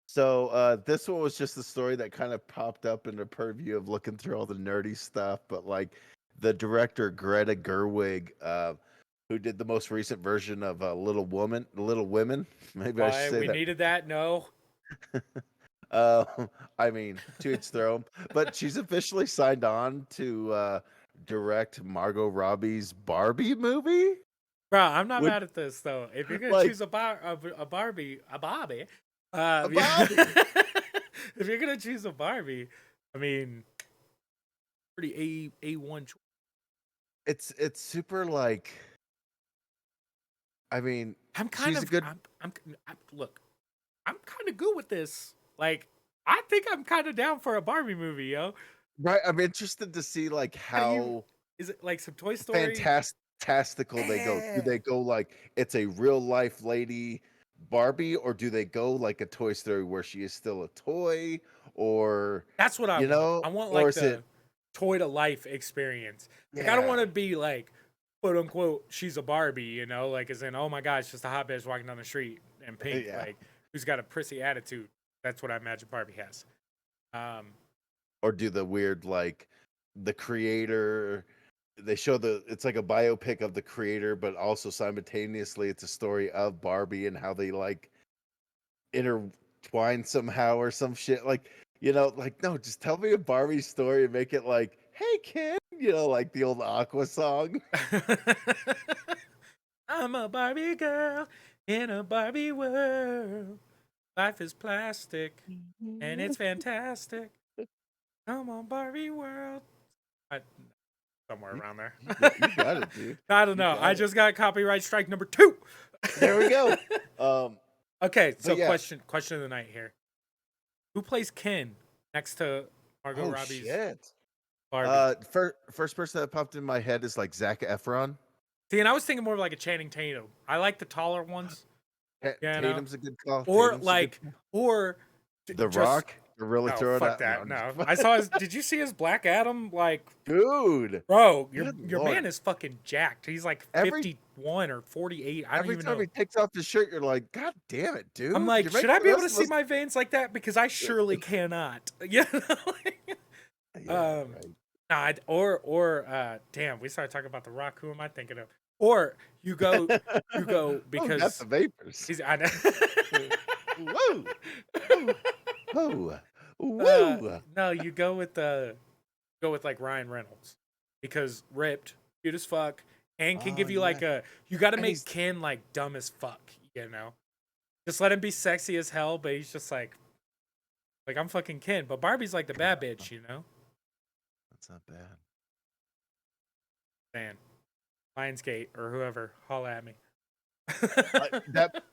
So this one was just the story that kind of popped up in the purview of looking through all the nerdy stuff. But like the director Greta Gerwig, who did the most recent version of Little Women. Maybe I should say we that. needed that. No. I mean, to each their own. But she's officially signed on to direct Margot Robbie's Barbie movie. Bro, I'm not mad at this though. If you're gonna choose a Barbie, Barbie. if you're gonna choose a Barbie, I mean, pretty A1 choice. It's super like. I mean, I'm kind she's a of good. I'm look, I'm kind of good with this. Like, I think I'm kind of down for a Barbie movie, yo. Right, I'm interested to see like How do you? how Is it like some Toy Story? fantastical they go. Do Yeah, they go like it's a real life lady Barbie, or do they go like a Toy Story where she is still a toy, or that's what I you want. know, I want or like is it the toy to life experience. Like, I don't want yeah, to be like, quote unquote, she's a Barbie, you know, like as in, oh my god, it's just a hot bitch walking down the street in pink, yeah, like who's got a prissy attitude. That's what I imagine Barbie has. Um, or do the weird like the creator they show it's like a biopic of the creator, but also simultaneously it's a story of Barbie and how they like intertwined somehow or some shit. Like, like no, just tell me a Barbie story and make it like, hey kid, like the old Aqua song. I'm a Barbie girl in a Barbie world. Life is plastic and it's fantastic. Come on, Barbie world. I, somewhere You, around there. you got it, dude. I don't You know. I got it. just got copyright strike number 2. There we go. Um, Okay, so but yeah. question of the night here. Who plays Ken next to Margot Oh Robbie's shit. Barbie? First person that popped in my head is like Zac Efron. See, and I was thinking more of like a Channing Tatum. I like the taller ones, you know, Tatum's a good call. or Tatum's a good like, call. or The just Rock. To really no, throw it fuck out. No, that. I'm just No, I saw his. Did you see his Black Adam? Like, dude. bro, Good your lord. man is fucking jacked. He's like Every 51 or 48. I don't every even time know. he takes off his shirt, you're like, God damn it, I'm dude! like, You're should making I the be able to rest of see us. my veins like that? Because I surely cannot. You know? Yeah, um, right. nah, damn, we started talking about The Rock. Who am I thinking of? Or you go Oh, got because the vapors. he's. I know. Whoa, whoa, whoa, uh, whoa. no, you go with like Ryan Reynolds because ripped, cute as fuck, and can Oh give you like yeah, a. You got to and make he's Ken like dumb as fuck, you know. Just let him be sexy as hell, but he's just like I'm fucking Ken, but Barbie's like the bad bitch, you know. that's not bad. Man, Lionsgate or whoever, holla at me. That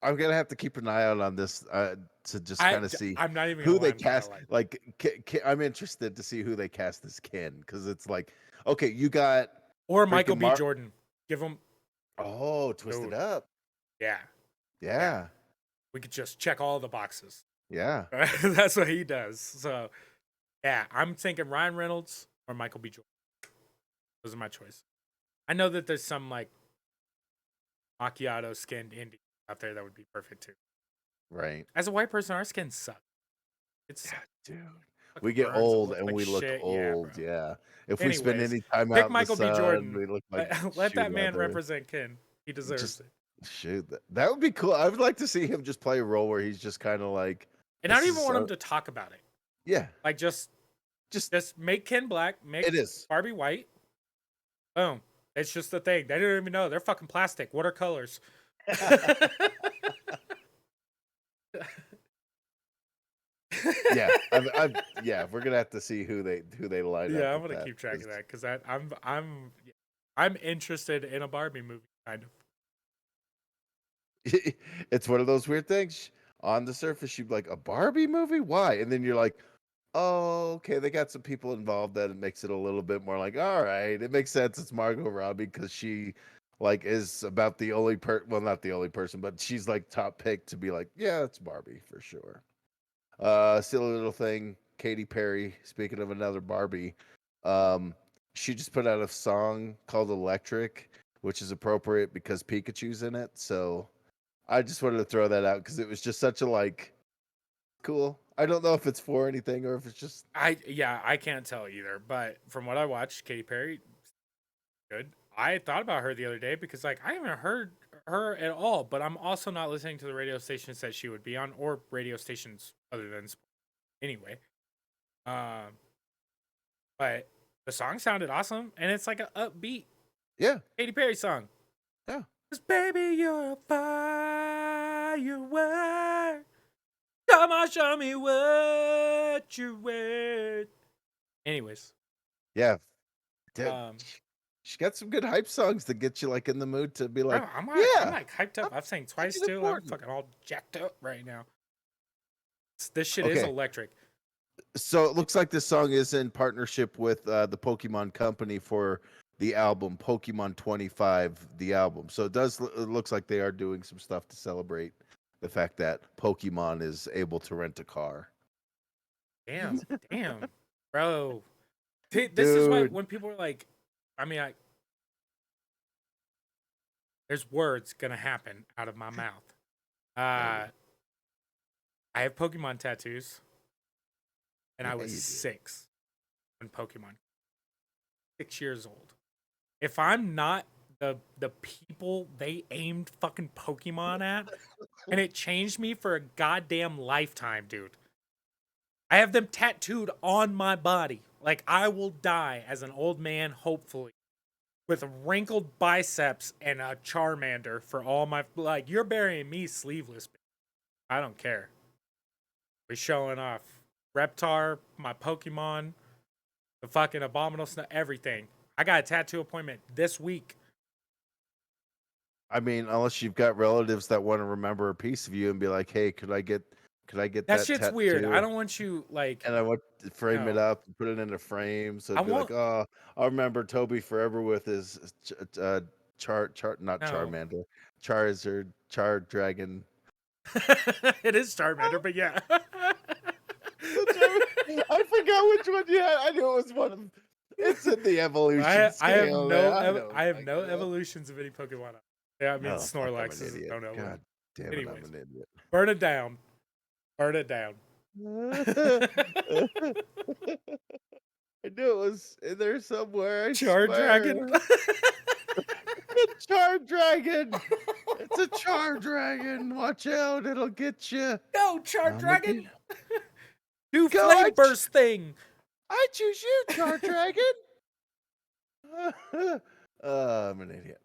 I'm gonna have to keep an eye out on this to just kind of see I'm not even who gonna lie, they I'm kind of cast. like, Like, I'm interested to see who they cast as Ken because it's like, okay, you got or Michael freaking B. Jordan. Give him, Oh, twisted dude. up. Yeah, yeah. Yeah, We could just check all the boxes. yeah. That's what he does. So yeah, I'm thinking Ryan Reynolds or Michael B. Jordan. Those are my choices. I know that there's some like macchiato skinned indie out there that would be perfect too. Right. As a white person, our skin sucks. It's Yeah, dude. We fucking get burns. It old looks and like we look shit. Yeah, bro. old. Yeah. If we spend Anyways, any time pick out in the Michael B. sun, Jordan. we look like Let shoe that man leather. represent Ken. He deserves Just it. shoot. That would be cool. I would like to see him just play a role where he's just kind of like, And I don't this even is, want him to talk about it. yeah, Like just just make Ken black, make it is. Barbie white. Boom. It's just the thing. They don't even know. They're fucking plastic. What are colors? Yeah, yeah. We're gonna have to see who they line up Yeah, I'm with gonna that. keep track of that because I'm interested in a Barbie movie, kind of. It's one of those weird things. On the surface, you'd be like, a Barbie movie? Why? And then you're like, oh, okay, they got some people involved that it makes it a little bit more like, all right, it makes sense. It's Margot Robbie because she like is about the only well, not the only person, but she's like top pick to be like, yeah, it's Barbie for sure. Silly little thing, Katy Perry, speaking of another Barbie, um, she just put out a song called Electric, which is appropriate because Pikachu's in it. So I just wanted to throw that out because it was just such a like cool. I don't know if it's for anything or if it's just I can't tell either. But from what I watched, Katy Perry, good. I thought about her the other day because like I haven't heard her at all. But I'm also not listening to the radio stations that she would be on or radio stations other than anyway. Um, but the song sounded awesome and it's like an upbeat yeah, Katy Perry song. yeah. 'Cause baby, you're a firework. Go Come on, show me what you're worth. Anyways, Yeah. Dude, um, she got some good hype songs to get you like in the mood to be like, bro, I'm yeah, like hyped up. I've sang make twice it too. I'm important. fucking all jacked up right now. This shit is Okay, electric. so it looks like this song is in partnership with the Pokemon Company for the album Pokemon 25, the album. So it looks like they are doing some stuff to celebrate the fact that Pokemon is able to rent a car. Damn, damn, bro. This is why Dude, when people are like, I mean, there's words gonna happen out of my mouth. I have Pokemon tattoos, and I yeah, was you do. 6 when Pokemon. 6 years old. If I'm not the people they aimed fucking Pokemon at, and it changed me for a goddamn lifetime, dude. I have them tattooed on my body. Like I will die as an old man, hopefully, with wrinkled biceps and a Charmander for all my like. You're burying me sleeveless. I don't care. We're showing off Reptar, my Pokemon, the fucking Abominable Snow, everything. I got a tattoo appointment this week. I mean, unless you've got relatives that want to remember a piece of you and be like, "Hey, could I get That that shit's weird. I tattoo?" don't want you like And I want to frame it no. up and put it in a frame, so I it'd be like, want "Oh, I'll remember Toby forever with his not no. Charmander, Charizard, Char Dragon." It is Charmander, but yeah. I forgot which one you had. I knew it was one of. It's in the evolution I have scale. no Man. I know. I have no evolutions of any Pokemon. Yeah, I mean Oh, fuck! I'm an Snorlax is idiot. don't know one. God damn it! I'm Anyways, an idiot. burn it down. Burn it down. I knew it was in there somewhere. I Char Dragon. swear. It's Char Dragon. It's a Char Dragon. Watch out! It'll get you. Go, Char I'm a Dragon. Do Go! flame burst thing. I choose you, Char Dragon. I'm an idiot.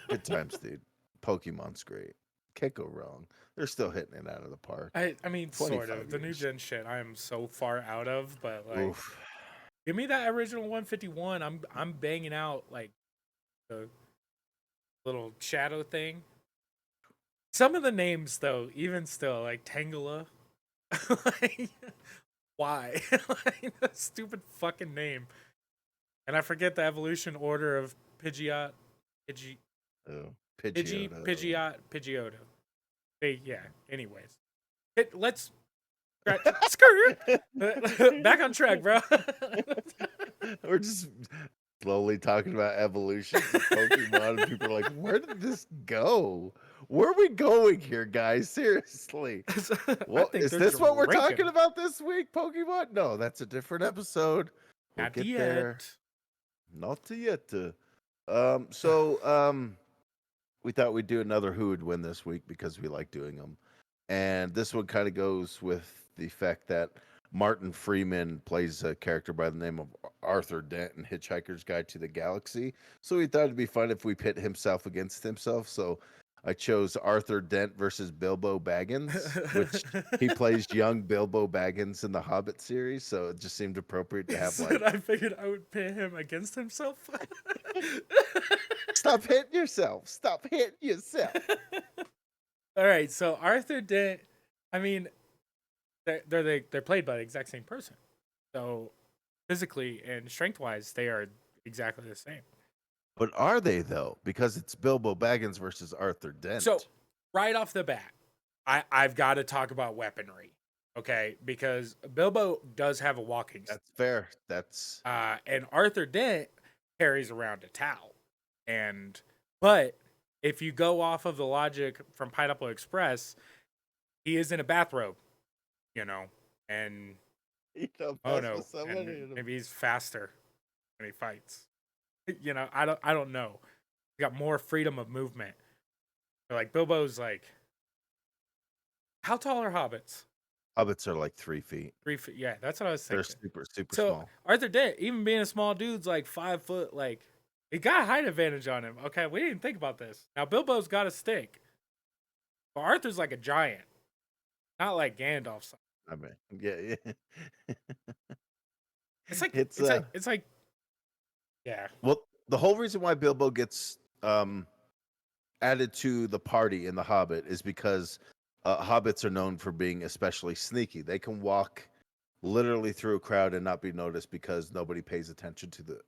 Good times, dude. Pokemon's great. Can't go wrong. They're still hitting it out of the park. I mean, sort 25 of. The new years. gen shit I am so far out of, but like Oof. give me that original 151. I'm banging out like the little shadow thing. Some of the names though, even still, like Tangela. Like, why? Like a stupid fucking name. And I forget the evolution order of Pidgeot. Oh, Pidgeotto. Yeah, anyways. Let's skirt. Back on track, bro. We're just slowly talking about evolutions of Pokemon, and people are like, "Where did this go? Where are we going here, guys? Seriously, I what think is they're this? What we're drinking. talking about this week, Pokemon? No, that's a different episode. We'll Not get yet. there. Not yet. We thought we'd do another Who Would Win this week because we like doing them. And this one kind of goes with the fact that Martin Freeman plays a character by the name of Arthur Dent in Hitchhiker's Guide to the Galaxy. So we thought it'd be fun if we pit himself against himself. So I chose Arthur Dent versus Bilbo Baggins, which he plays young Bilbo Baggins in the Hobbit series. So it just seemed appropriate to have like. I figured I would pit him against himself. Stop hitting yourself. Stop hitting yourself. All right, so Arthur Dent. I mean, they're played by the exact same person. So physically and strength wise, they are exactly the same. But are they though? Because it's Bilbo Baggins versus Arthur Dent. So right off the bat, I've got to talk about weaponry, okay? Because Bilbo does have a walking stick. That's fair. That's and Arthur Dent carries around a towel. But if you go off of the logic from Pineapple Express, he is in a bathrobe, and oh no, and maybe he's faster when he fights. I don't know. He got more freedom of movement. But like Bilbo's like, how tall are hobbits? Hobbits are like 3 feet. 3 feet. Yeah, that's what I was thinking. They're super So small. Arthur Dent, even being a small dude's like 5 foot, like he got a height advantage on him. Okay, we didn't think about this. Now Bilbo's got a stick, but Arthur's like a giant. Not like Gandalf's. I mean, yeah, yeah. It's like It's it's like yeah. well, the whole reason why Bilbo gets added to the party in The Hobbit is because hobbits are known for being especially sneaky. They can walk literally through a crowd and not be noticed because nobody pays attention to the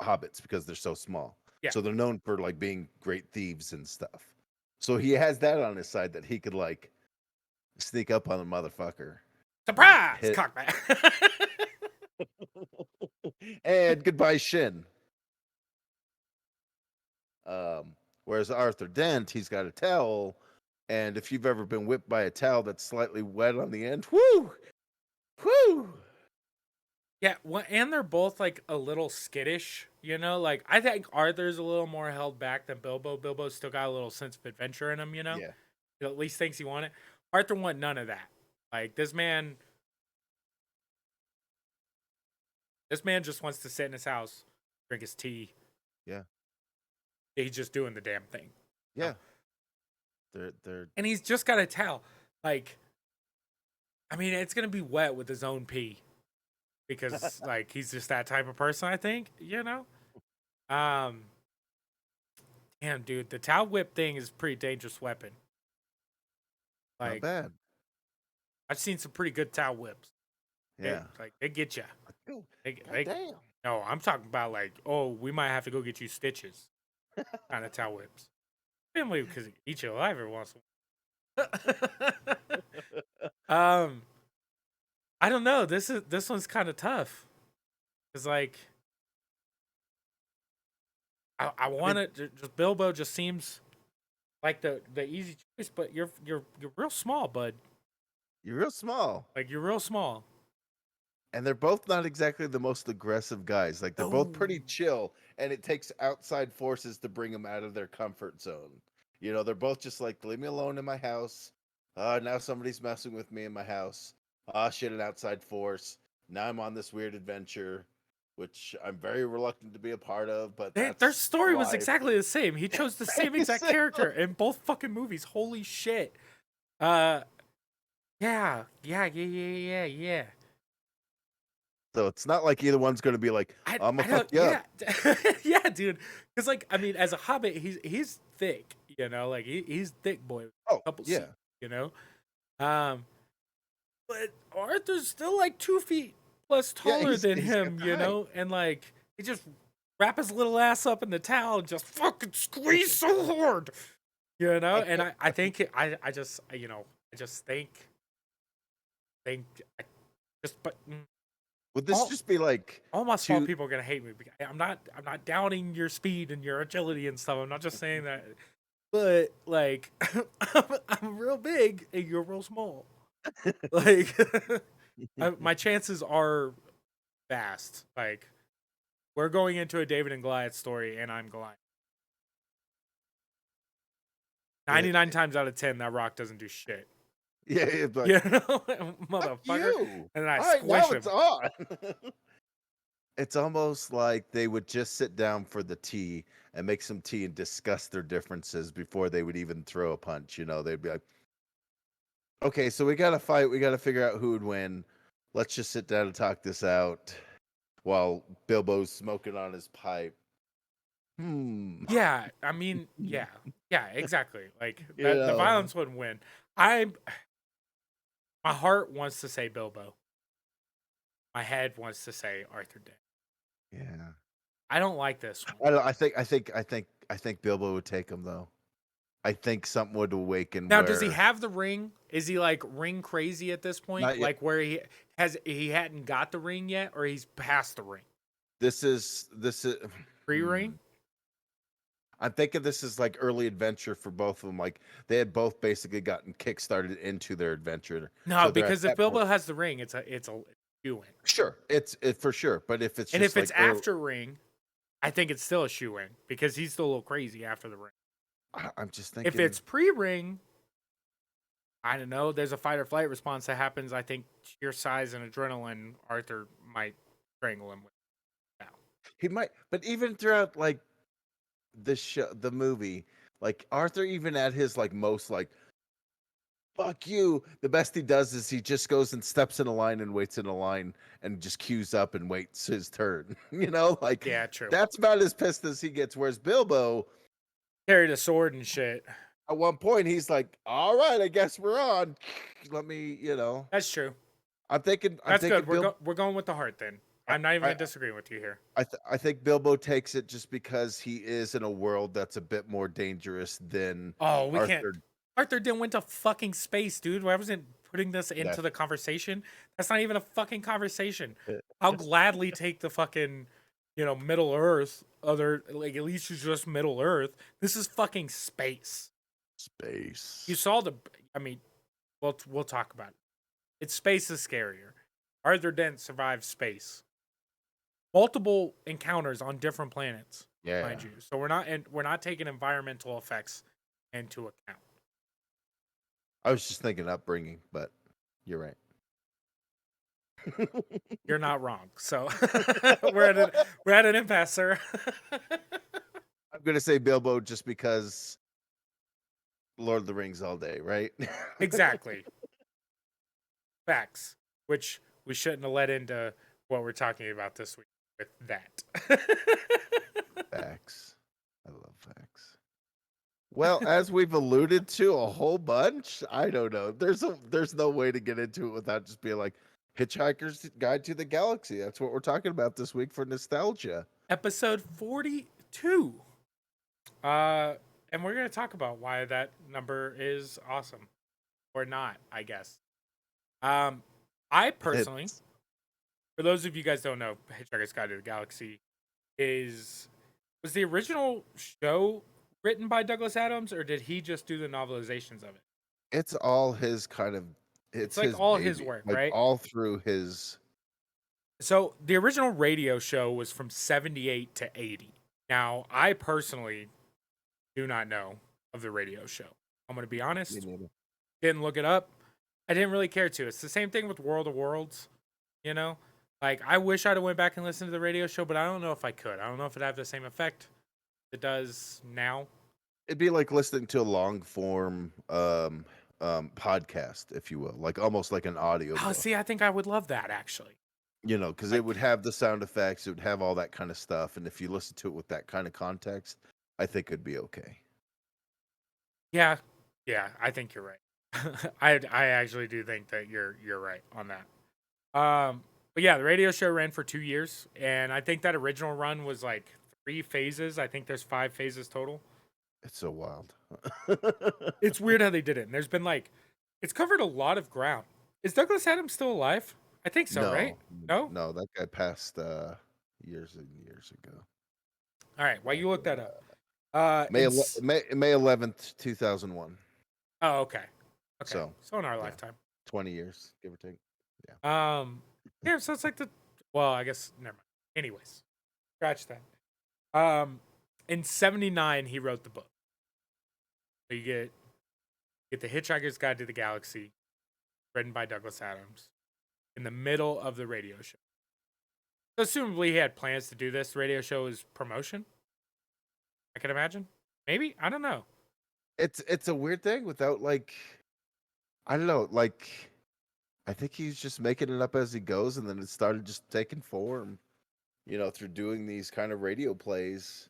hobbits because they're so small. Yeah. So they're known for like being great thieves and stuff. So he has that on his side that he could like sneak up on the motherfucker. Surprise, Hit cockback. and goodbye Shin. Whereas Arthur Dent, he's got a towel, and if you've ever been whipped by a towel that's slightly wet on the end, whoo, whoo. Yeah, well, and they're both like a little skittish, you know. Like I think Arthur's a little more held back than Bilbo. Bilbo's still got a little sense of adventure in him, you know. Yeah, He at least thinks he won it. Arthur want none of that. Like this man just wants to sit in his house, drink his tea. yeah, He's just doing the damn thing. You yeah. know? They're And he's just got a towel. Like, I mean, it's gonna be wet with his own pee because like he's just that type of person. I think, you know. Um, Damn, dude, the towel whip thing is a pretty dangerous weapon. not Like, bad. I've seen some pretty good towel whips. Yeah. They get you. God They damn. no, I'm talking about like, oh, we might have to go get you stitches kind of towel whips. Family because eat you alive every once in a while. I don't know. This one's kind of tough. Cause like, I want it. Just Bilbo just seems like the easy choice, but you're real small, bud. You're real small. Like you're real small. And they're both not exactly the most aggressive guys. Like they're both Oh, pretty chill, and it takes outside forces to bring them out of their comfort zone. You know, they're both just like, leave me alone in my house. Now somebody's messing with me in my house. Shit, an outside force. Now I'm on this weird adventure, which I'm very reluctant to be a part of, but their that's story was life. exactly the same. He chose the same exact character in both fucking movies. Holy shit. Uh, yeah. So it's not like either one's going to be like, I'm I gonna fuck don't, you yeah, up. yeah, dude. Because like, I mean, as a Hobbit, he's thick, you know, like he's thick boy, Oh, couple yeah. C, you know. Um, but Arthur's still like 2 feet plus Yeah, taller than he's got him, the you height. know, and like he just wrap his little ass up in the towel and just fucking squeeze so hard, you know. And I think I just you know I just think I just but. Would this just be like All my small two? people are gonna hate me. I'm not downing your speed and your agility and stuff. I'm not just saying that. But like, I'm real big and you're real small. Like, my chances are vast. Like, we're going into a David and Goliath story, and I'm Goliath. Yeah, 99 times out of 10, that rock doesn't do shit. yeah, it's like, You know, fuck motherfucker. you. And then I All right, now squish him. it's on. It's almost like they would just sit down for the tea and make some tea and discuss their differences before they would even throw a punch. You know, they'd be like, okay, so we got to fight. We got to figure out who would win. Let's just sit down and talk this out while Bilbo's smoking on his pipe. Yeah, I mean, yeah, exactly. Like You that, the know, violence wouldn't win. I My heart wants to say Bilbo. My head wants to say Arthur Dent. yeah. I don't like this one. I don't. I think Bilbo would take him though. I think something would awaken Now, does he where have the ring? Is he like ring crazy at this point? not yet. Like where he hadn't got the ring yet, or he's past the ring? This is Pre-ring? I'm thinking this is like early adventure for both of them. Like they had both basically gotten kickstarted into their adventure. No, So they're at because if that point. Bilbo has the ring, it's a shoe in. Sure, it's it for sure. But if it's And just if it's like early, after ring, I think it's still a shoe in because he's still a little crazy after the ring. I'm just If thinking. it's pre-ring, I don't know. There's a fight or flight response that happens. I think sheer size and adrenaline, Arthur might strangle him with now. He might, but even throughout like the movie, like Arthur, even at his like most like fuck you. The best he does is he just goes and steps in a line and waits in a line and just queues up and waits his turn. Like Yeah, true. that's about as pissed as he gets. Whereas Bilbo, Carried a sword and shit. at one point, he's like, "All right, I guess we're on. Let me, That's true. I'm thinking, That's good. We're going with the heart then. I, I'm not even I, gonna disagree with you here. I think Bilbo takes it just because he is in a world that's a bit more dangerous than Oh, we can't. Arthur. Arthur didn't went to fucking space, dude. I wasn't putting this into That the conversation. That's not even a fucking conversation. I'll gladly take the fucking, Middle Earth. Other like at least it's just Middle Earth. This is fucking space. You space. saw the. I mean, we'll talk about it. It's space is scarier. Arthur didn't survive space. Multiple encounters on different planets, Yeah, mind you. So we're not taking environmental effects into account. I was just thinking upbringing, but you're right. You're not wrong. So we're at an impasse, sir. I'm gonna say Bilbo just because Lord of the Rings all day, right? Exactly. Facts. Which we shouldn't have let into what we're talking about this week with that. Facts. I love facts. Well, as we've alluded to a whole bunch, I don't know. There's no way to get into it without just being like Hitchhiker's Guide to the Galaxy. That's what we're talking about this week for nostalgia. Episode 42. And we're gonna talk about why that number is awesome. Or not, I guess. I personally, It's, for those of you guys don't know, Hitchhiker's Guide to the Galaxy was the original show written by Douglas Adams, or did he just do the novelizations of it? it's all his kind of It's it's like his all his baby. work, Like right? all through his So the original radio show was from 78 to 80. Now, I personally do not know of the radio show. I'm going to be honest. Didn't look it up. I didn't really care to. It's the same thing with World of Worlds, you know? Like, I wish I'd have went back and listened to the radio show, but I don't know if I could. I don't know if it'd have the same effect it does now. it'd be like listening to a long form podcast, if you will, like almost like an audio Oh, book. see, I think I would love that, actually. Because it would have the sound effects, it would have all that kind of stuff, and if you listen to it with that kind of context, I think it'd be okay. Yeah, I think you're right. I actually do think that you're right on that. But yeah, the radio show ran for 2 years, and I think that original run was like 3 phases. I think there's 5 phases total. It's so wild. It's weird how they did it. And there's been it's covered a lot of ground. Is Douglas Adams still alive? I think so, right? No? No, that guy passed years and years ago. All right, while you look that up. May 11th, 2001. Oh, okay. Okay. So In our yeah. lifetime. 20 years, give or take. Yeah, so it's like I guess never mind. Anyways, scratch that. In 79 he wrote the book. So you get the Hitchhiker's Guide to the Galaxy, written by Douglas Adams, in the middle of the radio show. So assumably he had plans to do this. The radio show is promotion, I can imagine. Maybe? I don't know. It's a weird thing without I don't know, I think he's just making it up as he goes, and then it started just taking form, through doing these kind of radio plays.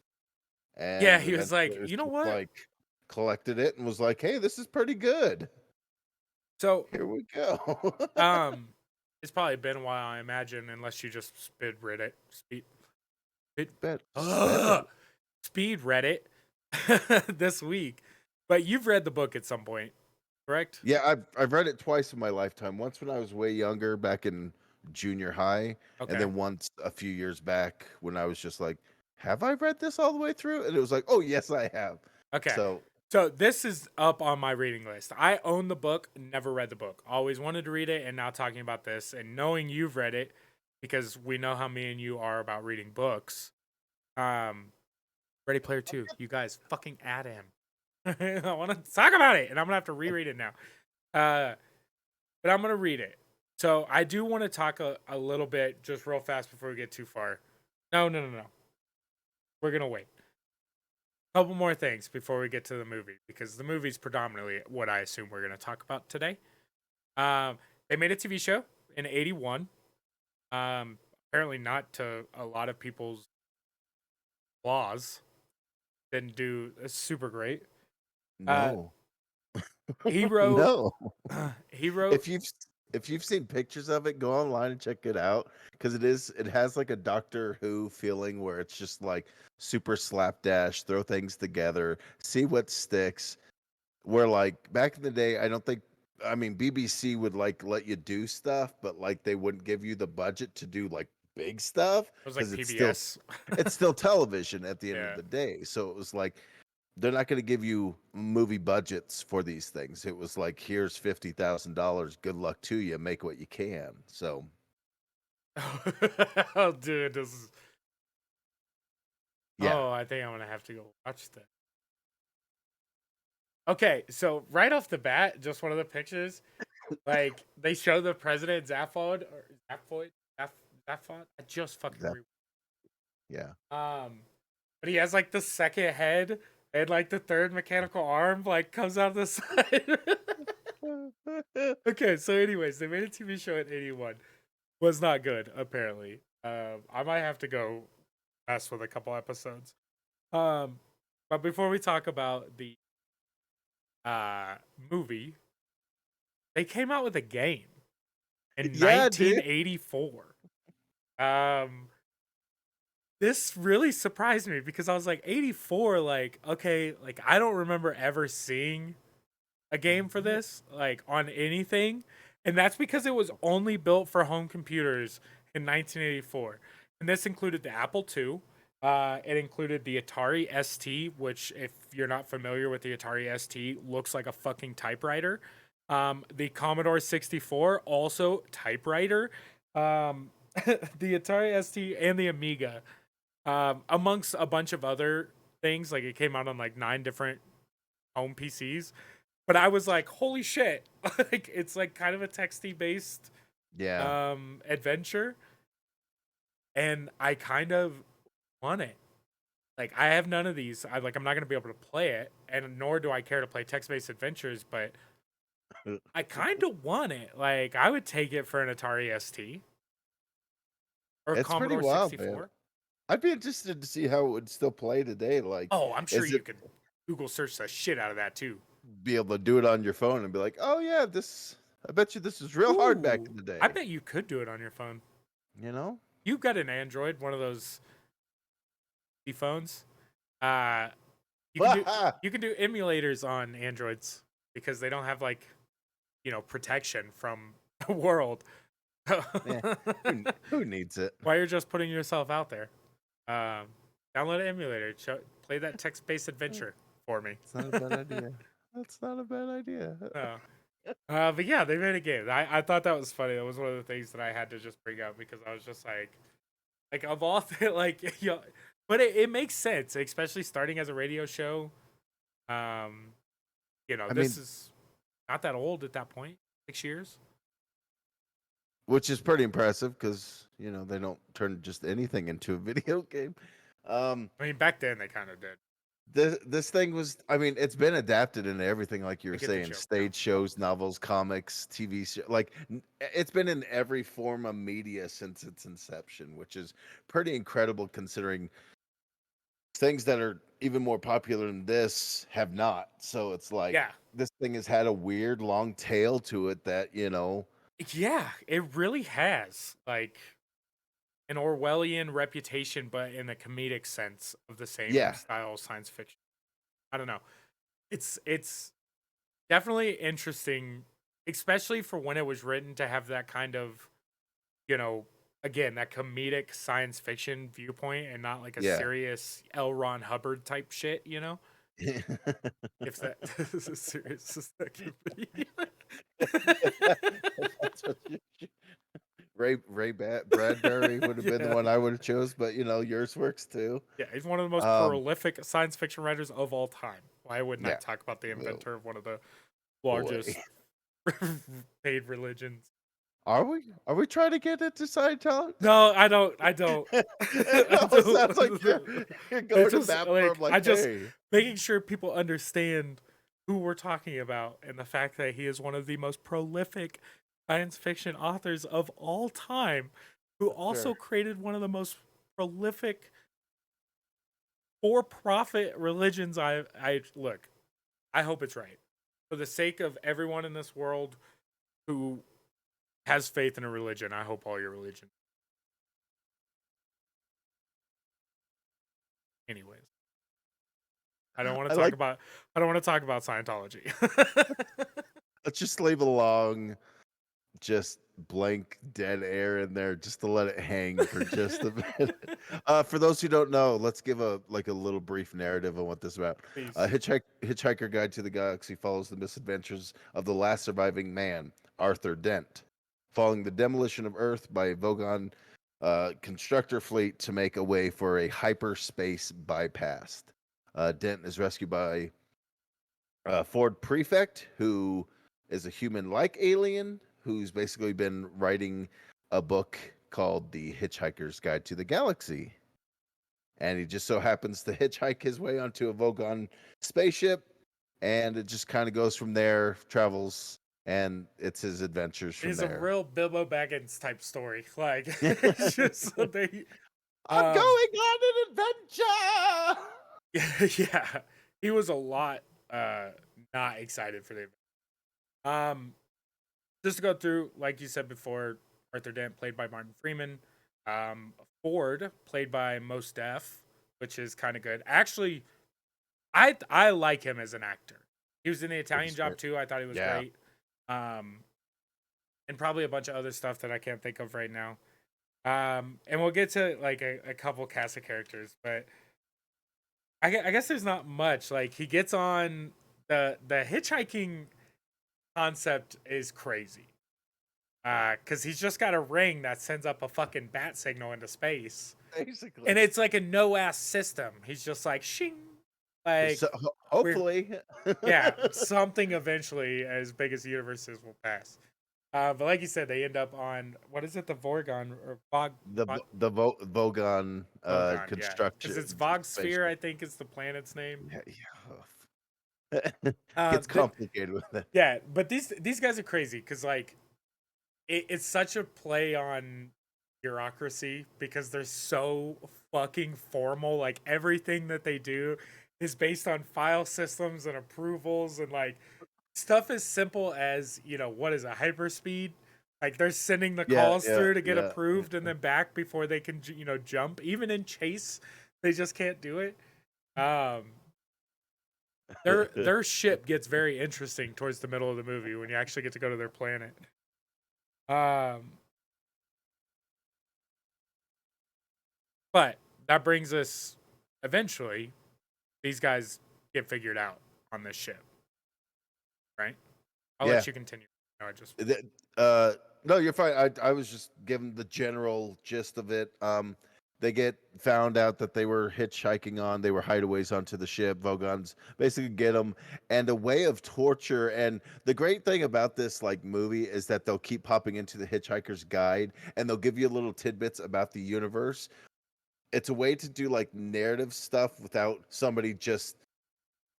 And Yeah, he was eventually like, it was you know just what? collected it and was like, hey, this is pretty good. So Here we go. it's probably been a while, I imagine, unless you just read it. Speed read it this week. But you've read the book at some point, correct? Yeah, I've read it twice in my lifetime. Once when I was way younger, back in junior high, Okay. and then once a few years back when I was just like, have I read this all the way through? And it was like, oh yes, I have. Okay. So this is up on my reading list. I own the book, never read the book. Always wanted to read it, and now talking about this and knowing you've read it, because we know how me and you are about reading books. Ready Player 2, you guys fucking add him. I want to talk about it, and I'm gonna have to reread it now. But I'm gonna read it. So I do want to talk a little bit, just real fast before we get too far. No. We're gonna wait. Couple more things before we get to the movie, because the movie's predominantly what I assume we're going to talk about today. Um, they made a TV show in '81. Apparently not to a lot of people's applause. Didn't do super great. Uh, No. he wrote. No. He wrote. If you've if you've seen pictures of it, go online and check it out because it has like a Doctor Who feeling where it's just like super slapdash, throw things together, see what sticks. Where like back in the day, I mean BBC would like let you do stuff, but like they wouldn't give you the budget to do like big stuff It was like because PBS. it's still television at the end of Yeah. the day. So it was like they're not going to give you movie budgets for these things. It was like, here's $50,000. Good luck to you. Make what you can. So, Oh, dude, this is. yeah, Oh, I think I'm gonna have to go watch that. Okay, so right off the bat, just one of the pictures, like they show the president Zaphod or Zaphod. I just fucking that, yeah. but he has like the second head and like the third mechanical arm like comes out the side. Okay, so anyways, they made a TV show in '81. Was not good apparently. I might have to go mess with a couple episodes. Um, but before we talk about the uh movie, they came out with a game in Yeah, dude. 1984. Um, this really surprised me because I was like 84, like okay, like I don't remember ever seeing a game for this like on anything, and that's because it was only built for home computers in 1984. And this included the Apple II. It included the Atari ST, which, if you're not familiar with the Atari ST, looks like a fucking typewriter. The Commodore 64, also typewriter. Um, the Atari ST and the Amiga, amongst a bunch of other things. Like it came out on like 9 different home PCs. But I was like, holy shit. Like it's like kind of a texty based Yeah. adventure. And I kind of want it. Like I have none of these. I'm not gonna be able to play it, and nor do I care to play text based adventures, but I kind of want it. Like I would take it for an Atari ST or a It's pretty Commodore wild, man. 64. I'd be interested to see how it would still play today. Like, Oh, I'm sure is you it could Google search the shit out of that too. be able to do it on your phone and be like, oh, yeah, I bet you this was real hard back Ooh, in the I day. bet you could do it on your phone. You know? You've got an Android, one of those phones. Uh, you can do emulators on Androids because they don't have like protection from the world. Yeah. Who needs it? Why you're just putting yourself out there. Um, Download an emulator. Play that text-based adventure for me. It's not a bad idea. That's not a bad idea. No. But yeah, they made a game. I thought that was funny. That was one of the things that I had to just bring up because I was just like of all like but it makes sense, especially starting as a radio show. Um, I this mean, is not that old at that point, 6 years. which is pretty impressive because they don't turn just anything into a video game. I mean, back then they kind of did. This thing was, I mean, it's been adapted into everything, like you I were get the saying, joke. stage shows, novels, comics, TV show. Like it's been in every form of media since its inception, which is pretty incredible considering things that are even more popular than this have not. So it's like Yeah, this thing has had a weird long tail to it that yeah, it really has like an Orwellian reputation, but in a comedic sense of the same yeah. style of science fiction. I don't know. It's definitely interesting, especially for when it was written to have that kind of, you know, again, that comedic science fiction viewpoint and not like a Yeah. serious L. Ron Hubbard type shit, you know? If that is as serious as that could be. That's what Bradbury would have been the Yeah. one I would have chose, but yours works too. Yeah, he's one of the most Um, prolific science fiction writers of all time. Why wouldn't I yeah. talk about the Oh inventor of one of the boy. largest paid religions? Are we? Are we trying to get into Scientology? No, I don't. I don't. It I almost sounds like don't. you're It's going to just bat for him. like Like, I just hey, making sure people understand who we're talking about and the fact that he is one of the most prolific science fiction authors of all time, who sure. also created one of the most prolific for-profit religions. I look. I hope it's right for the sake of everyone in this world who has faith in a religion. I hope all your religion. Anyways, I don't want I to talk like. about. I don't want to talk about Scientology. Let's just leave it along. Just blank dead air in there, just to let it hang for just a minute. For those who don't know, let's give a little brief narrative on what this is about. Please. Hitchhiker Guide to the Galaxy follows the misadventures of the last surviving man, Arthur Dent, following the demolition of Earth by a Vogon constructor fleet to make a way for a hyperspace bypass. Dent is rescued by Ford Prefect, who is a human-like alien who's basically been writing a book called The Hitchhiker's Guide to the Galaxy. And he just so happens to hitchhike his way onto a Vogon spaceship, and it just kind of goes from there, travels, and it's his adventures from It's a there. real Bilbo Baggins type story. Like it's just they I'm going um on an adventure. yeah. He was a lot not excited for the event. Just to go through, like you said before, Arthur Dent played by Martin Freeman. Um Ford played by Mos Def, which is kind of good. Actually, I like him as an actor. He was in the Italian He's Job great. too. I thought he was Yeah. great. Um and probably a bunch of other stuff that I can't think of right now. And we'll get to like a couple cast of characters, but I guess there's not much. Like he gets on the hitchhiking concept is crazy. Cause he's just got a ring that sends up a fucking bat signal into space, Basically. and it's like a no ass system. He's just like shing, So like we're hopefully. yeah, something eventually as big as the universe is will pass. But like you said, they end up on what is it, the Vorgon or Vogon Vogon, yeah, because it's construction Vog Sphere, spaceship. I think is the planet's name. Yeah, yeah. Gets The, complicated with it. yeah, but these guys are crazy because like it's such a play on bureaucracy because they're so fucking formal. Like everything that they do is based on file systems and approvals and like stuff as simple as what is a hyperspeed. Like they're sending the Yeah, calls yeah, through to get yeah. approved and then back before they can jump. Even in chase, they just can't do it. Um, their ship gets very interesting towards the middle of the movie when you actually get to go to their planet. Um, but that brings us eventually. These guys get figured out on this ship, right? I'll Yeah. let you continue. No, I just Th- Uh, no, you're fine. I was just giving the general gist of it. They get found out that they were hitchhiking on, they were hideaways onto the ship. Vogons basically get them, and a way of torture. And the great thing about this like movie is that they'll keep popping into the Hitchhiker's Guide, and they'll give you little tidbits about the universe. It's a way to do like narrative stuff without somebody just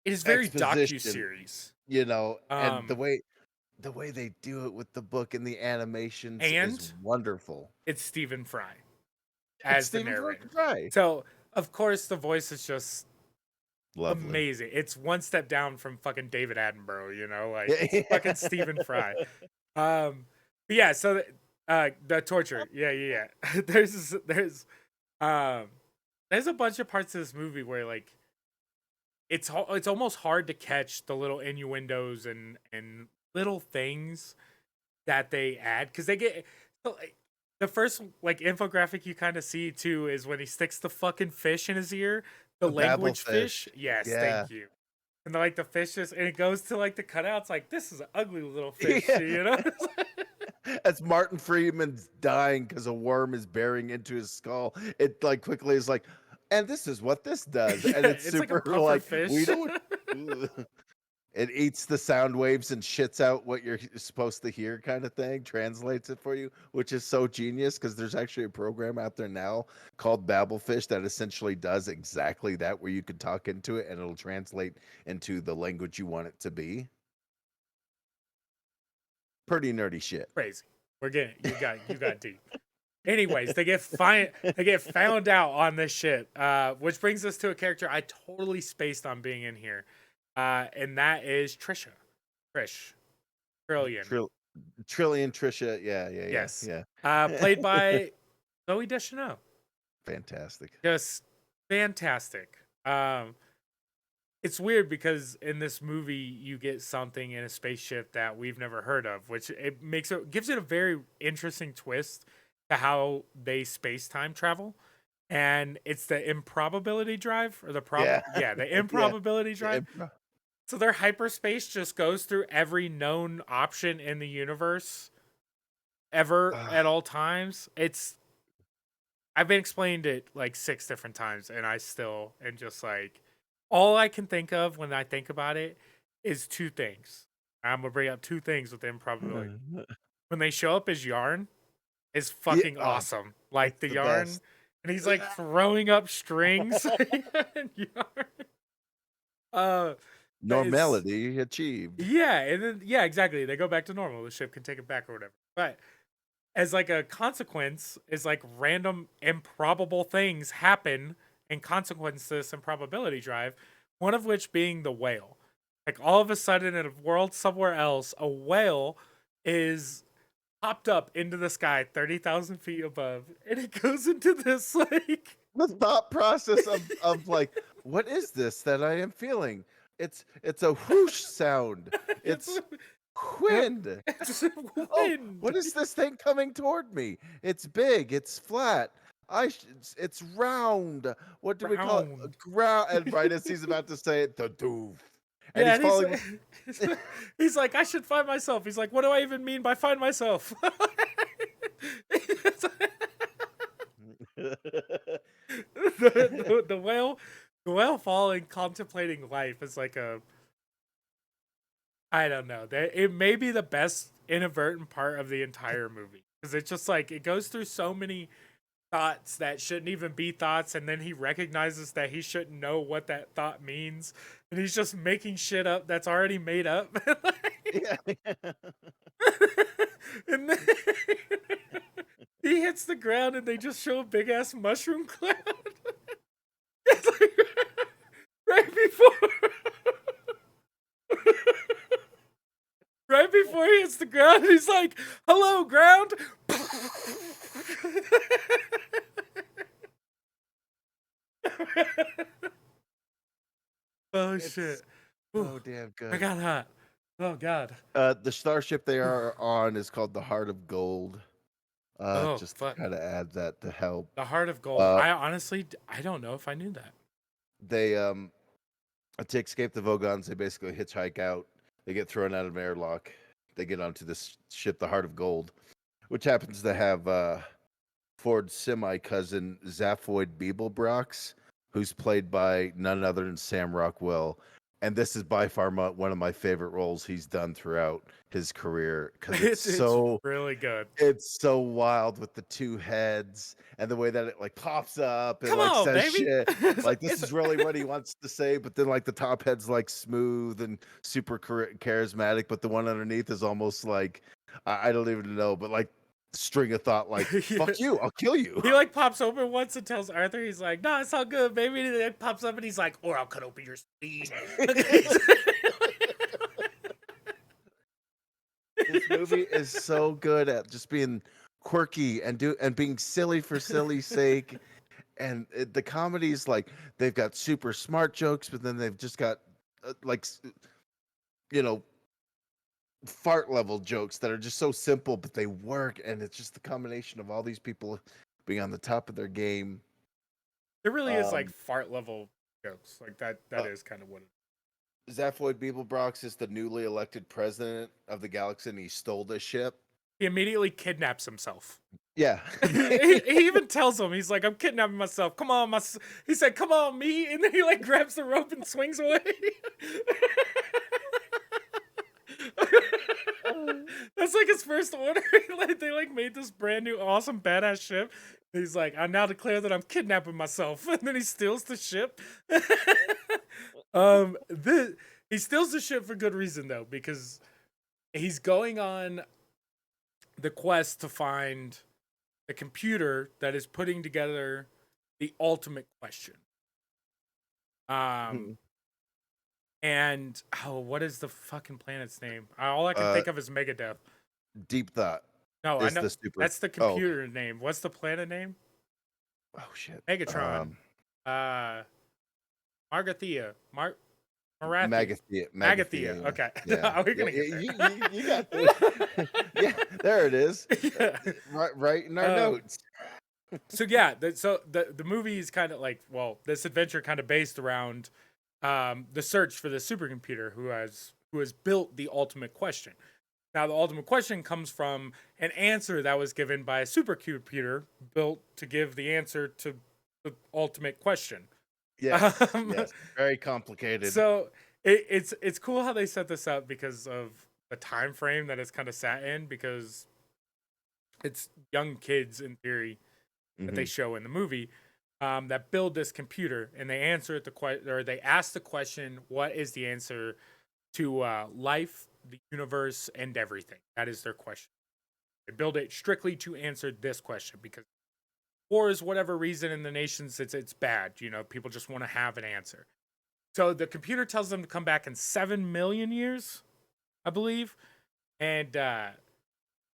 it is very docu exposition, series. and the Um, way they do it with the book and the animations is and wonderful. it's Stephen Fry It's as the Stephen fucking narrator. Fry. So of course the voice is just Lovely. amazing. It's one step down from fucking David Attenborough, like Yeah, it's fucking Stephen yeah. Fry. But yeah, so the torture, yeah. Um, there's a bunch of parts of this movie where like it's almost hard to catch the little innuendos and little things that they add because they get so, like, the first like infographic you kind of see too is when he sticks the fucking fish in his ear, the The language fish. Babelfish. Yes, Yeah. thank you. And like the fish just and it goes to like the cutouts like this is an ugly little fish, Yeah. you know? As Martin Freeman's dying because a worm is burying into his skull, it like quickly is like, and this is what this does. Yeah, And it's it's like a super puffer like we fish. don't. It eats the sound waves and shits out what you're supposed to hear, kind of thing, translates it for you, which is so genius because there's actually a program out there now called Babelfish that essentially does exactly that, where you can talk into it and it'll translate into the language you want it to be. Pretty nerdy shit. Crazy. We're getting you got deep. Anyways, they get found out on this ship, which brings us to a character I totally spaced on being in here, and that is Trish Trillion. Trillion Trisha, yeah. Yes. Yeah. Played by Zoe Deschanel. Fantastic. Just fantastic. It's weird because in this movie you get something in a spaceship that we've never heard of, which gives it a very interesting twist to how they space time travel. And it's the improbability drive or the improbability drive. So their hyperspace just goes through every known option in the universe ever at all times. I've been explained it like 6 different times and just like all I can think of when I think about it is 2 things. I'm gonna bring up 2 things with the improbability. When they show up as Yarn is fucking awesome. Like the Yarn best. And he's like throwing up strings and Yarn. Normality achieved. Yeah, and then exactly. They go back to normal. The ship can take it back or whatever. But as like a consequence, is like random improbable things happen in consequence to this improbability drive, one of which being the whale. Like all of a sudden in a world somewhere else, a whale is popped up into the sky 30,000 feet above, and it goes into this like the thought process of like, what is this that I am feeling? It's a whoosh sound. It's wind. It's wind. Oh, what is this thing coming toward me? It's big. It's flat. It's round. What do we call it? Ground. And right as he's about to say it, the doof. And yeah, he's falling. He's like, I should find myself. He's like, what do I even mean by find myself? the whale falling, contemplating life is like I don't know. It may be the best inadvertent part of the entire movie because it's just like it goes through so many thoughts that shouldn't even be thoughts, and then he recognizes that he shouldn't know what that thought means, and he's just making shit up that's already made up. And then he hits the ground and they just show a big ass mushroom cloud. It's like right before he hits the ground, he's like, hello ground. Oh shit. Oh damn good. I got hot. Oh god. The starship they are on is called the Heart of Gold. Just to kind of add that to help. The Heart of Gold. I honestly don't know if I knew that. They to escape the Vogons, they basically hitchhike out. They get thrown out of an airlock. They get onto this ship, the Heart of Gold, which happens to have Ford's semi-cousin Zaphoid Beeblebrox, who's played by none other than Sam Rockwell. And this is by far one of my favorite roles he's done throughout his career because it's really good. It's so wild with the 2 heads and the way that it like pops up and says baby. Shit. Like this is really what he wants to say, but then like the top head's like smooth and super charismatic, but the one underneath is almost like I don't even know, but like string of thought like fuck you, I'll kill you. He like pops open once and tells Arthur, he's like, no, it's all good, baby. And he like, pops up and he's like, or I'll cut open your spleen. This movie is so good at just being quirky and being silly for silly's sake. And the comedies, like they've got super smart jokes, but then they've just got fart level jokes that are just so simple, but they work. And it's just the combination of all these people being on the top of their game. It really is like fart level jokes. Like that is kind of what it is. Zaphoid Beeblebrox is the newly elected president of the galaxy, and he stole this ship. He immediately kidnaps himself. Yeah. he even tells him, he's like, I'm kidnapping myself. Come on, he said, come on, me. And then he like grabs the rope and swings away. like his first order. Like they like made this brand new awesome badass ship. He's like, I now declare that I'm kidnapping myself, and then he steals the ship. um, the he steals the ship for good reason though, because he's going on the quest to find the computer that is putting together the ultimate question. Um, Mhm. and what is the fucking planet's name? All I can Uh, think of is Megadeth. Deep Thought No, I is know the super. that's the Oh, computer name. What's the planet name? oh shit. Megatron. Uh, Margathea. Marathi. Magathea. Magathea. Magathea. Okay, Yeah. we're Yeah. gonna Yeah. get there. You got this. Yeah. There it is. Yeah. Right in our Um, notes. so yeah, the movie is kind of like, well, this adventure kind of based around the search for the supercomputer who has built the ultimate question. Now, the ultimate question comes from an answer that was given by a supercomputer built to give the answer to the ultimate question. Yes. Um, Yes. Very complicated. so it's cool how they set this up because of the time frame that it's kind of sat in, because it's young kids in theory that they Hmm. show in the movie that build this computer, and they answer it or they ask the question, "What is the answer to life, the universe, and everything?" That is their question. They build it strictly to answer this question because for is whatever reason in the nations it's bad. You know, people just want to have an answer. So the computer tells them to come back in 7 million years, I believe, and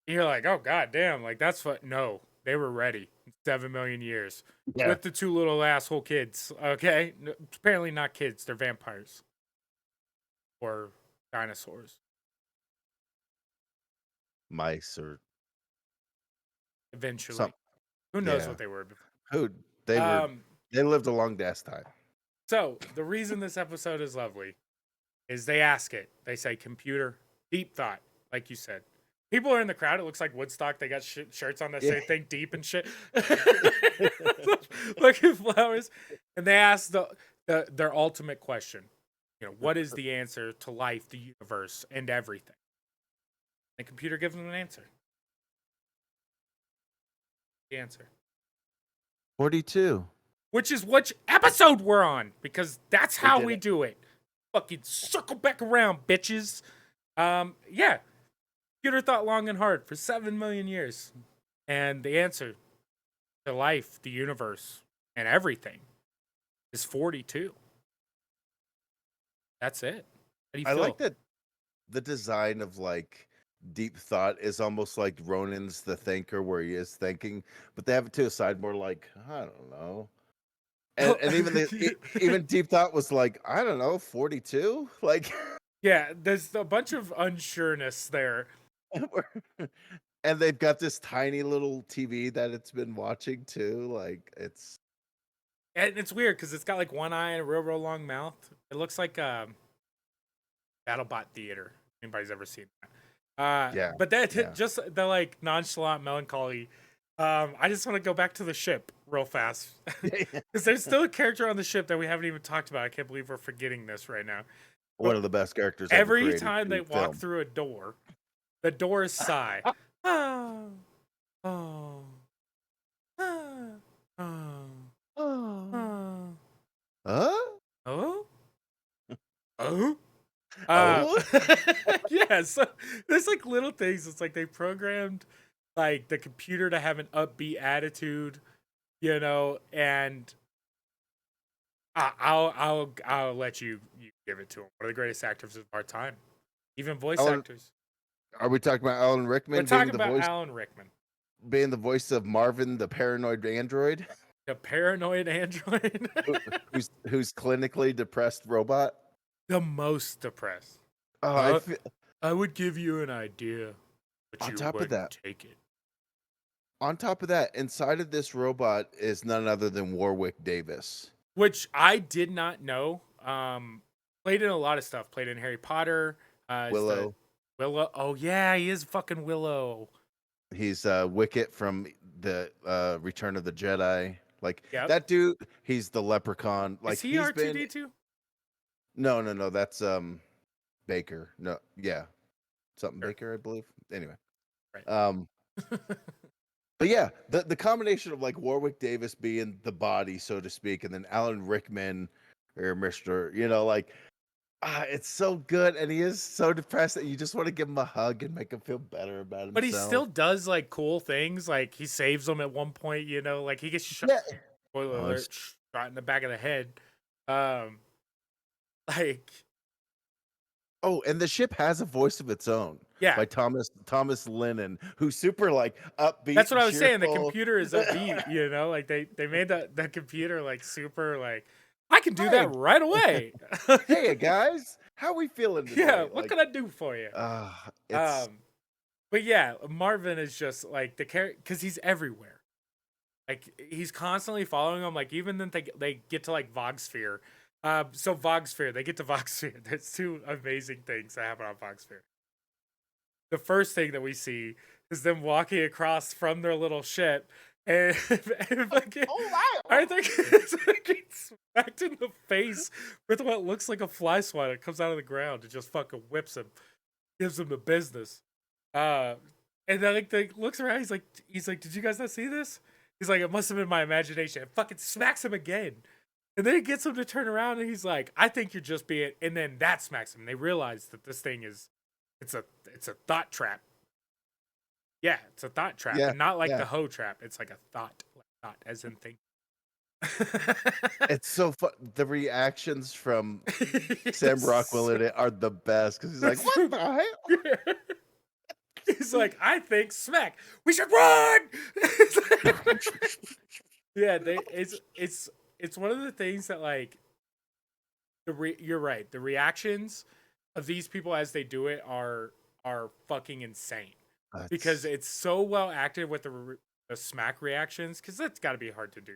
you're like, oh god damn, like that's what? No, they were ready. 7 million years Yeah. with the two little asshole kids. Okay, apparently not kids; they're vampires or dinosaurs. Mice or Eventually, something. who knows Yeah. what they were before. Who they were. Um, They lived a long ass time. so the reason this episode is lovely is they ask it. They say, "Computer, deep thought," like you said. People are in the crowd. It looks like Woodstock. They got shirts on that Yeah. say "Think Deep" and shit. Looking flowers, and they ask their ultimate question. You know, what is the answer to life, the universe, and everything? The computer gives them an answer. The answer, 42. which is which episode we're on, because that's They how did we it. do it. Fucking circle back around, bitches. Yeah. Computer thought long and hard for 7 million years, and the answer to life, the universe, and everything is 42. That's it. How do you I like feel? that the design of like Deep Thought is almost like Ronan's The Thinker, where he is thinking, but they have it to a side more like, I don't know. And even Deep Thought was like, I don't know, 42? Like Yeah, there's a bunch of unsureness there. and they've got this tiny little TV that it's been watching too. Like it's And it's weird because it's got like one eye and a real long mouth. It looks like BattleBot Theater. If anybody's ever seen that? yeah, But that yeah. just the like nonchalant melancholy. I just want to go back to the ship real fast because there's still a character on the ship that we haven't even talked about. I can't believe we're forgetting this right now. One But of the best characters ever every created time they in walk film. through a door, the doors sigh. Oh, oh, oh, oh, Oh. oh, Huh? oh, oh. Oh? Yeah, so there's like little things. It's like they programmed like the computer to have an upbeat attitude, you know, and I'll let you give it to him. One of the greatest actors of our time, even voice Alan, actors. are we talking about Alan We're Rickman talking about Alan Rickman, being the voice of Marvin, the paranoid android, the paranoid android, who's clinically depressed robot? the most depressed. Oh, Uh, I would give you an idea, but on you top of wouldn't that, take it. inside of this robot is none other than Warwick Davis. Which I did not know. Played in a lot of stuff. Played in Harry Potter. Is the Willow. Willow? Oh yeah, he is fucking Willow. He's Wicket from the Return of the Jedi. Like Yep. that dude, he's the leprechaun. Like Is he he's been R2D2? no, that's Baker. No, yeah. Something Sure. Baker, I believe. Anyway. Um, but yeah, the combination of like Warwick Davis being the body, so to speak, and then Alan Rickman or Mister, like it's so good, and he is so depressed that you just want to give him a hug and make him feel better about But he himself. still does like cool things. Like he saves them at one point. Like he gets shot. Yeah. Spoiler Oh, alert! Shot in the back of the head. Um, like oh, and the ship has a voice of its own yeah, by Thomas Lennon, who's super like upbeat that's what and I was saying. The cheerful. computer is upbeat. Like they made the computer like super like I can do that Hi, right away. hey guys, how we feeling Yeah, today? what Like, can I do for you? it's Um, but yeah, Marvin is just like the character because he's everywhere. Like he's constantly following them. Like even then they get to like Vogsphere. So Vogsphere, they get to Vogsphere. There's two amazing things that happen on Vogsphere. The first thing that we see is them walking across from their little ship, and, and fucking, oh I wow. think it's fucking smacked in the face with what looks like a fly swatter that comes out of the ground and just fucking whips him, gives him the business. Uh, and then like they looks around, he's like, did you guys not see this? He's like, it must have been my imagination. It fucking smacks him again. And then he gets him to turn around and he's like, I think you're just being, and then that smacks him. They realize that this thing is, it's a thought trap. Yeah, it's a thought trap. Yeah, And not like yeah. the hoe trap. It's like a thought, like thought as in thing. It's so fun. The reactions from Sam Rockwell Yes. in it are the best because he's like, "What the hell?" He's like, I think smack. We should run. Yeah, it's one of the things that like you're right. The reactions of these people as they do it are fucking insane because That's it's so well acted with the smack reactions because that's got to be hard to do,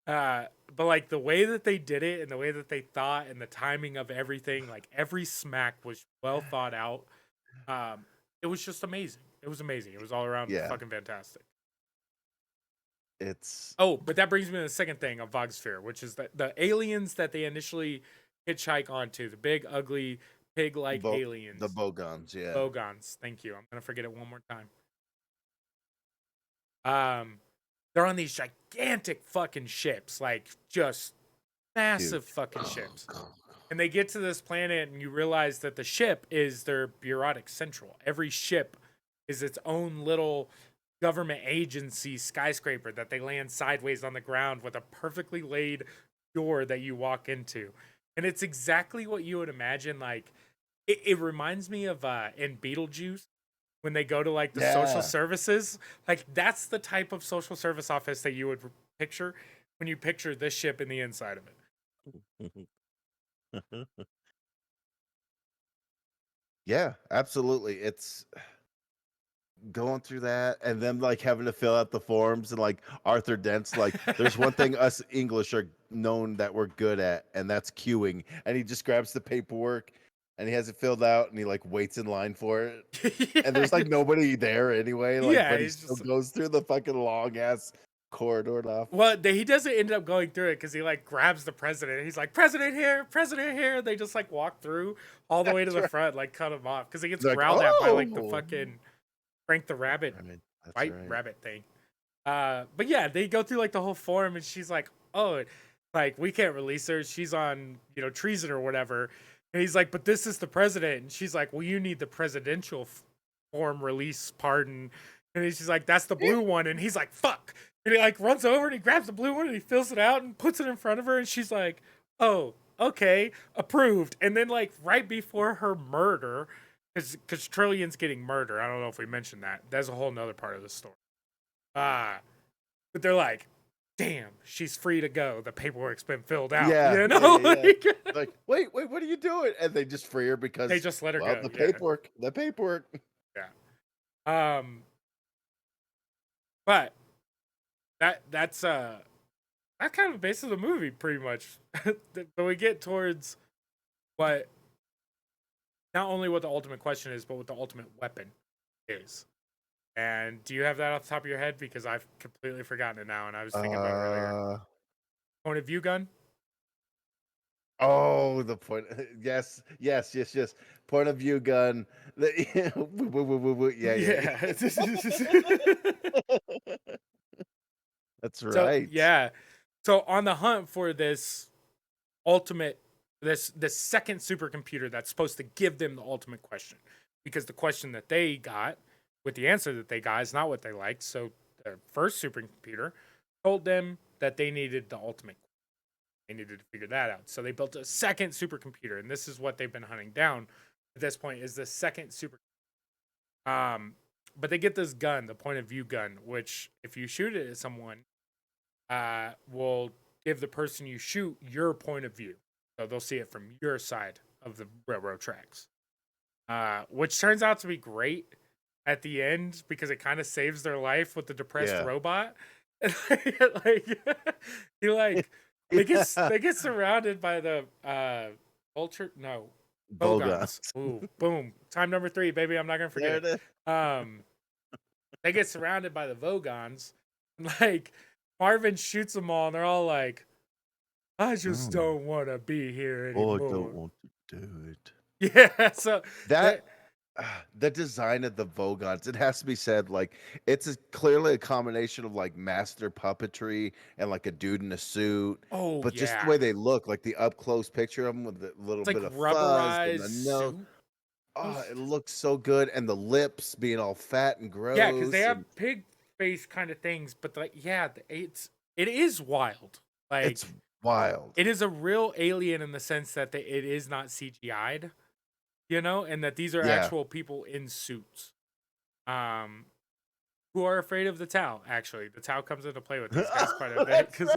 but like the way that they did it and the way that they thought and the timing of everything, like every smack was well thought out. It was just amazing. It was amazing. It was all around yeah. fucking fantastic. It's Oh, but that brings me to the second thing of Vogsphere, which is that the aliens that they initially hitchhike onto, the big, ugly, pig-like the aliens, Bogons. Yeah, Bogons. Thank you. I'm gonna forget it one more time. Um, they're on these gigantic fucking ships, like just dude. massive fucking ships. And they get to this planet, and you realize that the ship is their bureaucratic central. Every ship is its own little government agency skyscraper that they land sideways on the ground with a perfectly laid door that you walk into. And it's exactly what you would imagine. Like, it reminds me of in Beetlejuice when they go to like the social Yeah. services. Like, that's the type of social service office that you would picture when you picture this ship in the inside of it. Yeah, absolutely. It's going through that and then like having to fill out the forms and like Arthur Dent's like there's one thing us English are known that we're good at and that's queuing, and he just grabs the paperwork and he has it filled out and he like waits in line for it, and Yeah, there's like nobody there anyway, like, yeah, but he he's still just goes through the fucking long ass corridor off. well, he doesn't end up going through it because he like grabs the president. He's like, "President here, president here." They just like walk through all the way to That's the right. front, like cut him off because he gets They're like, growled at by like the oh, fucking Frank the Rabbit, I mean, that's white right. rabbit thing. But yeah, they go through like the whole form, and she's like, "Oh, like we can't release her. She's on treason or whatever." And he's like, "But this is the president," and she's like, "Well, you need the presidential form release pardon." And she's like, "That's the blue one," and he's like, "Fuck." And he like runs over and he grabs the blue one and he fills it out and puts it in front of her, and she's like, "Oh, okay, approved." And then like right before her murder, because Trillian's getting murdered. I don't know if we mentioned that. That's a whole nother part of the story. But they're like, damn, she's free to go. The paperwork's been filled out. Yeah, You yeah, know, yeah, yeah. like Like, wait, what are you doing? And they just free her they because, just let her well, go. Yeah, the paperwork. yeah. But that's kind of the base of the movie, pretty much. But we get towards what not only what the ultimate question is, but what the ultimate weapon is. And do you have that off the top of your head? Because I've completely forgotten it now, and I was thinking about it earlier. Uh, Point of view gun. oh, the point. Yes. Point of view gun. Yeah, Yeah. Yeah. That's So right. yeah. So on the hunt for this ultimate, this second supercomputer that's supposed to give them the ultimate question, because the question that they got with the answer that they got is not what they liked. So their first supercomputer told them that they needed the ultimate. They needed to figure that out. So they built a second supercomputer, and this is what they've been hunting down at this point is the second super. But they get this gun, the point of view gun, which if you shoot it at someone, will give the person you shoot your point of view. So they'll see it from your side of the railroad tracks, which turns out to be great at the end because it kind of saves their life with the depressed Yeah. robot. Like you like they get surrounded by the Boga. Bogons. Ooh, boom. Time number 3, baby. I'm not gonna forget There it. it is. They get surrounded by the Vogons. Like Marvin shoots them all, and they're all like, "I just don't want to be here Oh, I anymore." don't want to do it. Yeah. So That the design of the Vogons, it has to be said, like clearly a combination of like master puppetry and like a dude in a suit. oh But just the yeah, way they look, like the up close picture of them with the little it's like bit of fuzz and rubberized the nose. suit. Oh, it looks so good. And the lips being all fat and Yeah, because they gross. have And pig face kind of things, but like yeah, it is wild. Like it's wild. it is a real alien in the sense that it is not CGI'd, and that these are Yeah. actual people in suits, who are afraid of the Tau. Actually, the Tau comes into play with these guys quite a bit because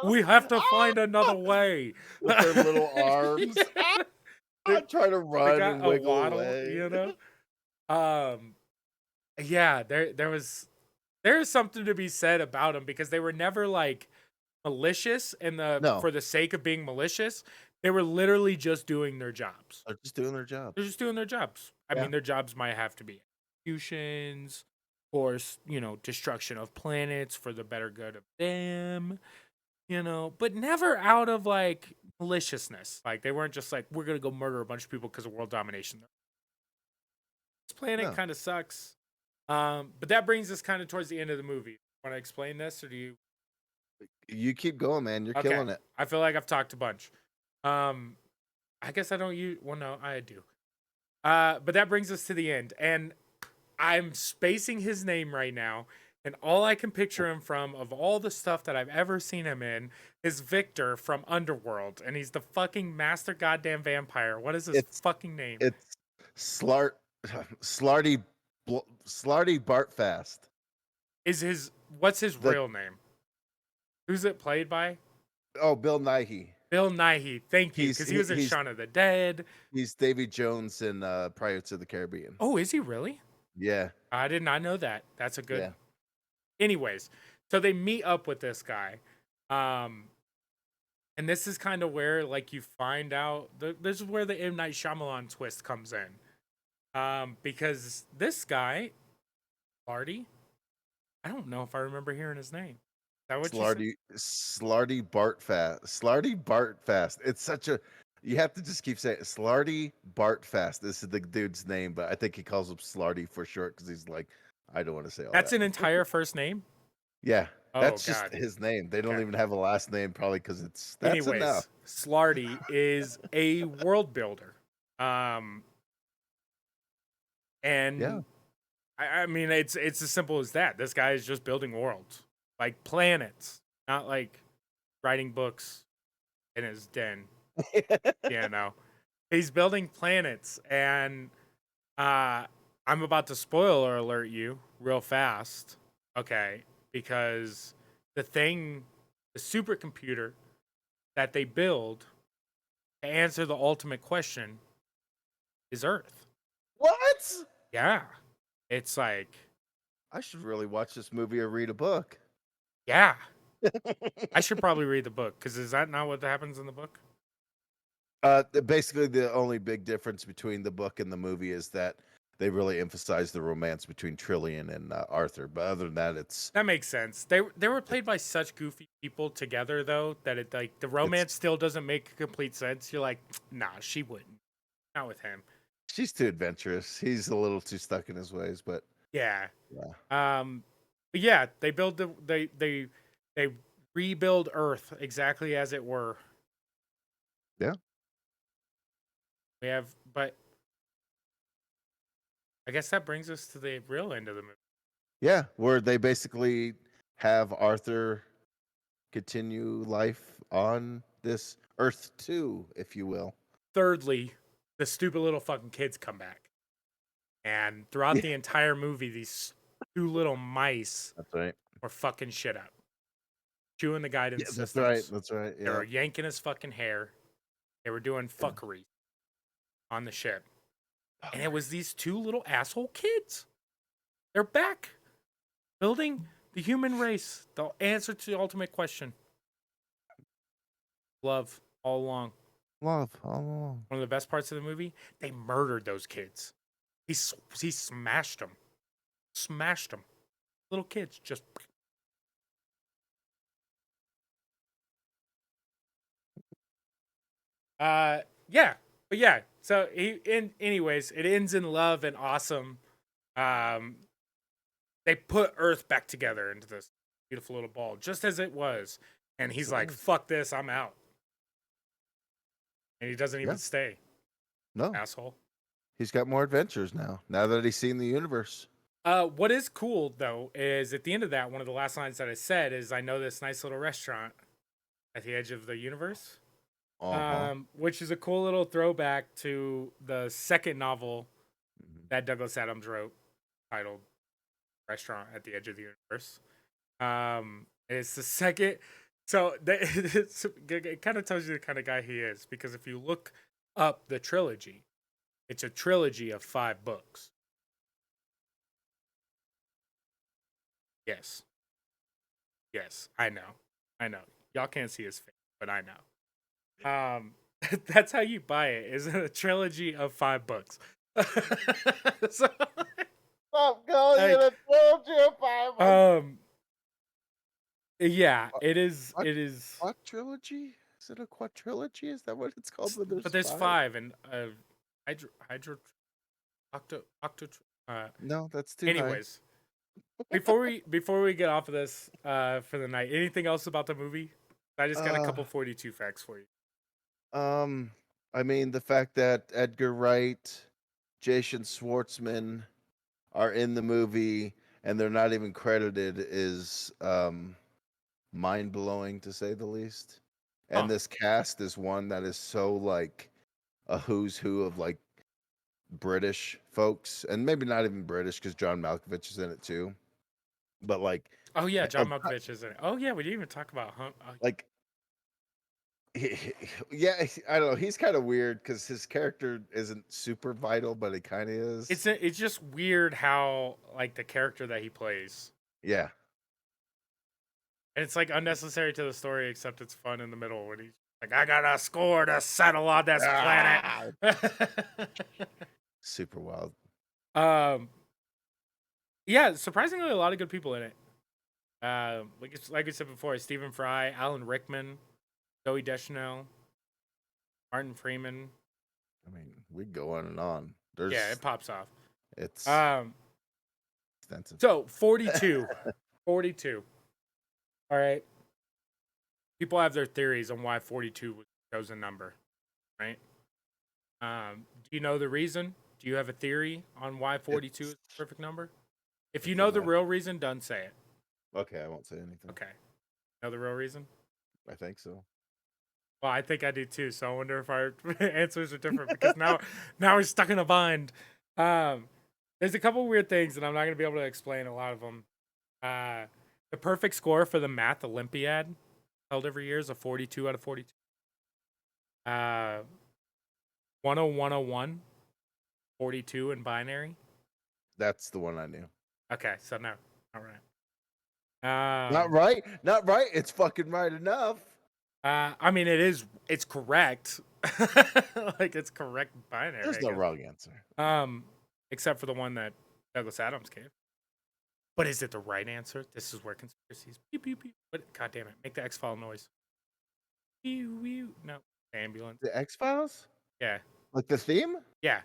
we have to find another way With their little arms. Yeah. I try to They run got and a wiggle waddle, away. Yeah, there's something to be said about them because they were never like malicious No, for the sake of being malicious. They were literally just doing their jobs. they're just doing their job. They're just doing their jobs. I Yeah. mean, their jobs might have to be executions or destruction of planets for the better good of them, but never out of like maliciousness. Like they weren't just like we're gonna go murder a bunch of people because of world domination. This planet No. kind of sucks. But that brings us kind of towards the end of the movie. Want to explain this, or do you? You keep going, man. You're Okay. killing it. I feel like I've talked a bunch. I guess I don't use. Well, no, I do. But that brings us to the end, and I'm spacing his name right now, and all I can picture him from, of all the stuff that I've ever seen him in, is Victor from Underworld, and he's the fucking master goddamn vampire. What is his fucking name? It's Slarty Bartfast. What's his real name? Who's it played by? Oh, Bill Nighy. Bill Nighy. Thank you, because he was in Shaun of the Dead. He's Davy Jones in Pirates of the Caribbean. Oh, is he really? Yeah. I did not know that. That's a good. Yeah. Anyways, so they meet up with this guy, and this is kind of where like you find out this is where the M. Night Shyamalan twist comes in, because this guy, Lardy, I don't know if I remember hearing his name. Is that what you said? Slarty Bartfast. Slarty Bartfast. It's such a. You have to just keep saying it. Slarty Bartfast. This is the dude's name, but I think he calls him Slarty for short because he's like, I don't want to say all That's that. an entire first name. Yeah, Oh, that's God. just his name. They don't Okay. even have a last name, probably because that's Anyways, enough. Slarty is a world builder. And Yeah. I mean it's as simple as that. This guy is just building worlds, like planets, not like writing books in his den. He's building planets, and I'm about to spoiler alert you real fast, okay? Because the supercomputer that they build to answer the ultimate question is Earth. What? Yeah. It's like, I should really watch this movie or read a book. yeah. I should probably read the book, because is that not what happens in the book? Basically, the only big difference between the book and the movie is that they really emphasize the romance between Trillian and Arthur. But other than that, that makes sense. They were played by such goofy people together, though, that it like the romance still doesn't make complete sense. You're like, nah, she wouldn't. Not with him. She's too adventurous. He's a little too stuck in his ways, but Yeah. Yeah. But yeah, they build they rebuild Earth exactly as it were. Yeah. We have, but I guess that brings us to the real end of the movie. Yeah. Where they basically have Arthur continue life on this Earth 2, if you will. Thirdly, the stupid little fucking kids come back, and throughout Yeah. the entire movie, these two little mice That's right. were fucking shit up, chewing the Yeah, guidance that's right. systems. That's right. They Yeah. were yanking his fucking hair. They were doing Yeah. fuckery on the ship, and it Fuckery. was these two little asshole kids. They're back, building the human race. The answer to the ultimate question: love all along. Love all along. One of the best parts of the movie, they murdered those kids. He smashed them, smashed them. Little kids just. Yeah, but yeah. So anyways, it ends in love and awesome. Um, they put Earth back together into this beautiful little ball, just as it was. And Yes, he's it like, was. "Fuck this, I'm out." And he doesn't Yeah. even stay, No. asshole. He's got more adventures now. Now that he's seen the universe. What is cool though is at the end of that, one of the last lines that I said is, "I know this nice little restaurant at the edge of the universe," Uh-huh. which is a cool little throwback to the second novel Mhm. that Douglas Adams wrote, titled "Restaurant at the Edge of the Universe." It's the second, so it kind of tells you the kind of guy he is, because if you look up the trilogy, it's a trilogy of 5 books. Yes. Yes, I know. Y'all can't see his face, but I know. That's how you buy it. Is a trilogy of 5 books. So, Stop calling it like, a trilogy of 5 books. um, yeah, What, it is. what, It is. what trilogy? Is it a quadrilogy? Is that what it's called when But there's there's 5? 5, and hydro, octo. Uh, No, that's too high. anyways, before we get off of this, for the night, anything else about the movie? I just got a Uh, couple 42 facts for you. um, I mean, the fact that Edgar Wright, Jason Schwartzman are in the movie and they're not even credited is mind blowing to say the least. Huh? And this cast is one that is so like a who's who of like British folks, and maybe not even British because John Malkovich is in it too. But like, Oh yeah, John of Malkovich is in it. Oh yeah, we didn't even talk about like, yeah, I don't know. He's kind of weird because his character isn't super vital, but it kind of is. it's just weird how, like, the character that he plays, Yeah, and it's like unnecessary to the story, except it's fun in the middle when he's like, "I got a score to settle on this planet." ah, super wild. um, yeah, surprisingly, a lot of good people in it. Like I said before, Stephen Fry, Alan Rickman, Zoe Deschanel, Martin Freeman. I mean, we go on and on. Yeah, There's it pops off. it's Um, extensive. so 42, 42. All right. People have their theories on why 42 was the chosen number, right? Do you know the reason? Do you have a theory on why 42 is It's the perfect number? If you it's a know the math. real reason, don't say it. Okay, I won't say anything. Okay. Know the real reason? I think so. Well, I think I do too. So I wonder if our answers are different, because now we're stuck in a bind. Um, there's a couple weird things, and I'm not gonna be able to explain a lot of them. Uh, the perfect score for the math Olympiad, held every year, is a 42 out of 42. 10101, 42 in binary. That's the one I knew. Okay, so no, all right. Not right. Not right. It's fucking right enough. I mean, it's correct. Like, it's correct binary, There's I no guess. wrong answer. Except for the one that Douglas Adams gave. But is it the right answer? This is where conspiracies. Pew, pew, pew. But God damn it, make the X file noise. Pew, pew. No, ambulance. The X Files? Yeah, Like the theme? yeah.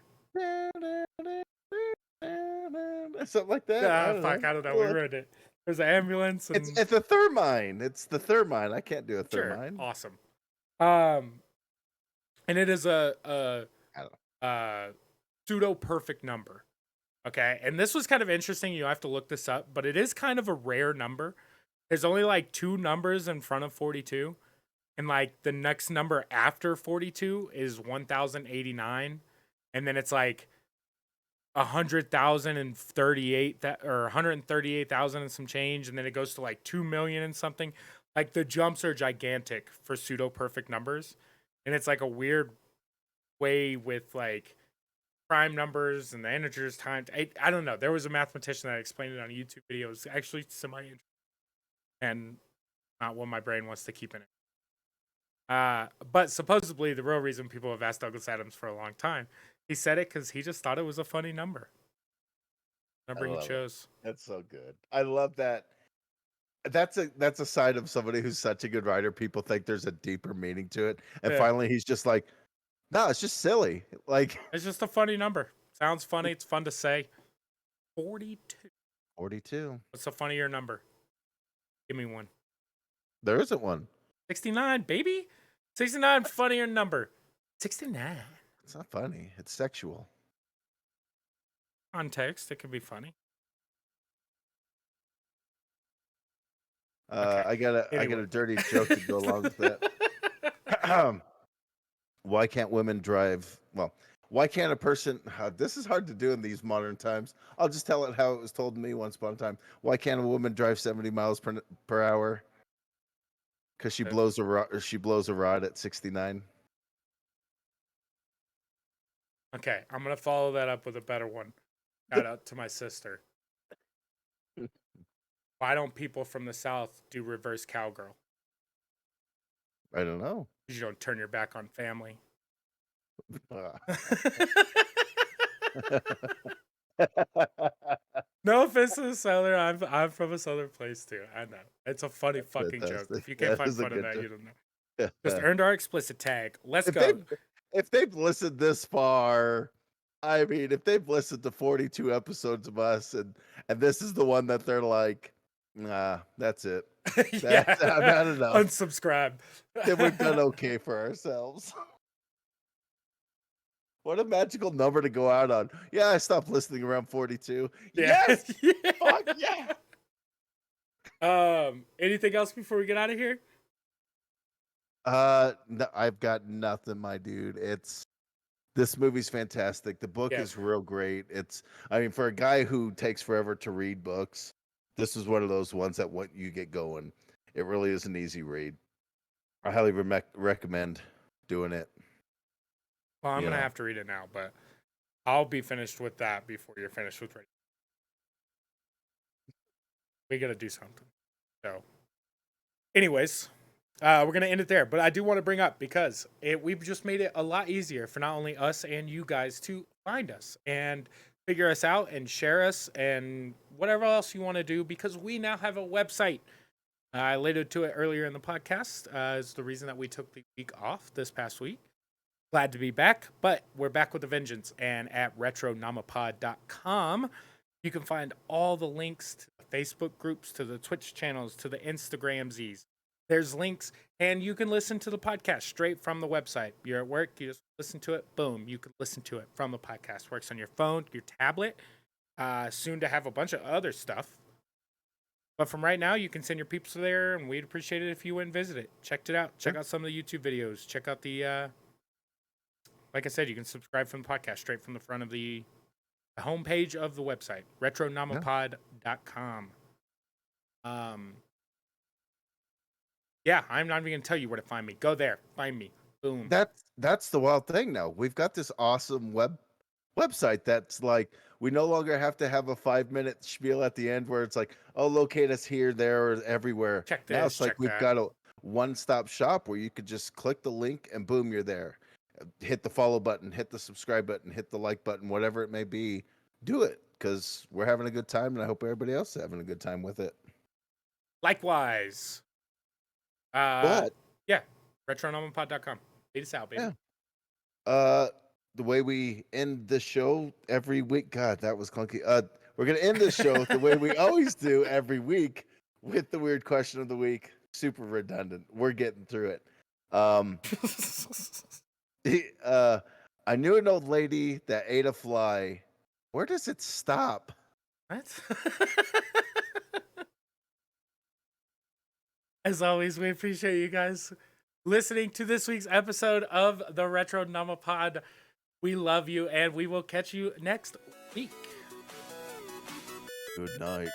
something like that. I don't Fuck, know. I don't know. We ruined it. There's an ambulance and It's a thermine. It's the thermine. I can't do a sure, thermine. awesome. Um, and it is I don't know. pseudo perfect number. Okay, and this was kind of interesting. You have to look this up, but it is kind of a rare number. There's only like 2 numbers in front of 42, and like the next number after 42 is 1089, and then it's like 100,038 that or 138,000 and some change, and then it goes to like 2 million and something. Like the jumps are gigantic for pseudo perfect numbers, and it's like a weird way with like prime numbers and the integers times. I don't know. There was a mathematician that explained it on a YouTube video. It was actually semi interesting and not what my brain wants to keep in it. But supposedly the real reason people have asked Douglas Adams for a long time, he said it because he just thought it was a funny number. I Number he love it. chose. That's so good. I love that. That's a side of somebody who's such a good writer. People think there's a deeper meaning to it, and Yeah, finally he's just like, no, it's just silly. Like it's just a funny number. Sounds funny. It's fun to say. 42. 42. What's a funnier number? Give me one. There isn't one. 69, baby. 69, funnier number. 69. It's not funny. It's sexual. Context, it could be funny. I Okay. got Anyway. a dirty joke to go along with that. Why can't women drive? Well, why can't a person? This is hard to do in these modern times. I'll just tell it how it was told to me once upon a time. Why can't a woman drive 70 miles per hour? Because she blows a rod at 69. Okay, I'm gonna follow that up with a better one. Shout out to my sister. Why don't people from the South do reverse cowgirl? I don't know. Because you don't turn your back on family. Uh, No offense to the Souther. I'm from a Southern place too. I know. It's a funny fucking joke. Fantastic. If you can't That find is a fun in good that, joke. you don't know. Just earned our explicit tag. Let's if go. they've listened this far, I mean, if they've listened to 42 episodes of us and this is the one that they're like, nah, that's it. Yeah. That's not enough. Unsubscribe. Then we've done okay for ourselves. What a magical number to go out on. Yeah, I stopped listening around 42. Yeah. Yes! Yeah. Fuck yeah! Anything else before we get out of here? No, I've got nothing, my dude. This movie's fantastic. The book Yeah. is real great. I mean, for a guy who takes forever to read books, this is one of those ones that want you get going. It really is an easy read. I highly recommend doing it. Well, I'm You gonna know. have to read it now, but I'll be finished with that before you're finished with reading. We gotta do something. So, anyways, we're gonna end it there. But I do want to bring up because we've just made it a lot easier for not only us and you guys to find us and figure us out and share us and whatever else you want to do because we now have a website. I alluded to it earlier in the podcast. Is the reason that we took the week off this past week. Glad to be back, but we're back with a vengeance. And at retronomipod.com, you can find all the links to the Facebook groups, to the Twitch channels, to the Instagramsies. There's links, and you can listen to the podcast straight from the website. You're at work, you just listen to it, boom, you can listen to it from the podcast. Works on your phone, your tablet, soon to have a bunch of other stuff. But from right now, you can send your peeps there, and we'd appreciate it if you went and visit it. Checked it out. Check out some of the YouTube videos. Check out the like I said, you can subscribe from the podcast straight from the front of the homepage of the website, retronomipod.com. Yeah, I'm not even going to tell you where to find me. Go there. Find me. Boom. That's the wild thing now. We've got this awesome website that's like we no longer have to have a 5-minute spiel at the end where it's like, oh, locate us here, there, or everywhere. Check Now this, it's like check we've that. got a one-stop shop where you could just click the link and boom, you're there. Hit the follow button, hit the subscribe button, hit the like button, whatever it may be. Do it because we're having a good time, and I hope everybody else is having a good time with it. Likewise. But yeah, retronomipod.com. Lead us out, baby. yeah. the way we end the show every week. God, that was clunky. We're gonna end the show the way we always do every week with the weird question of the week. Super redundant. We're getting through it. I knew an old lady that ate a fly. Where does it stop? What? As always, we appreciate you guys listening to this week's episode of the Retronomipod. We love you, and we will catch you next week. Good night.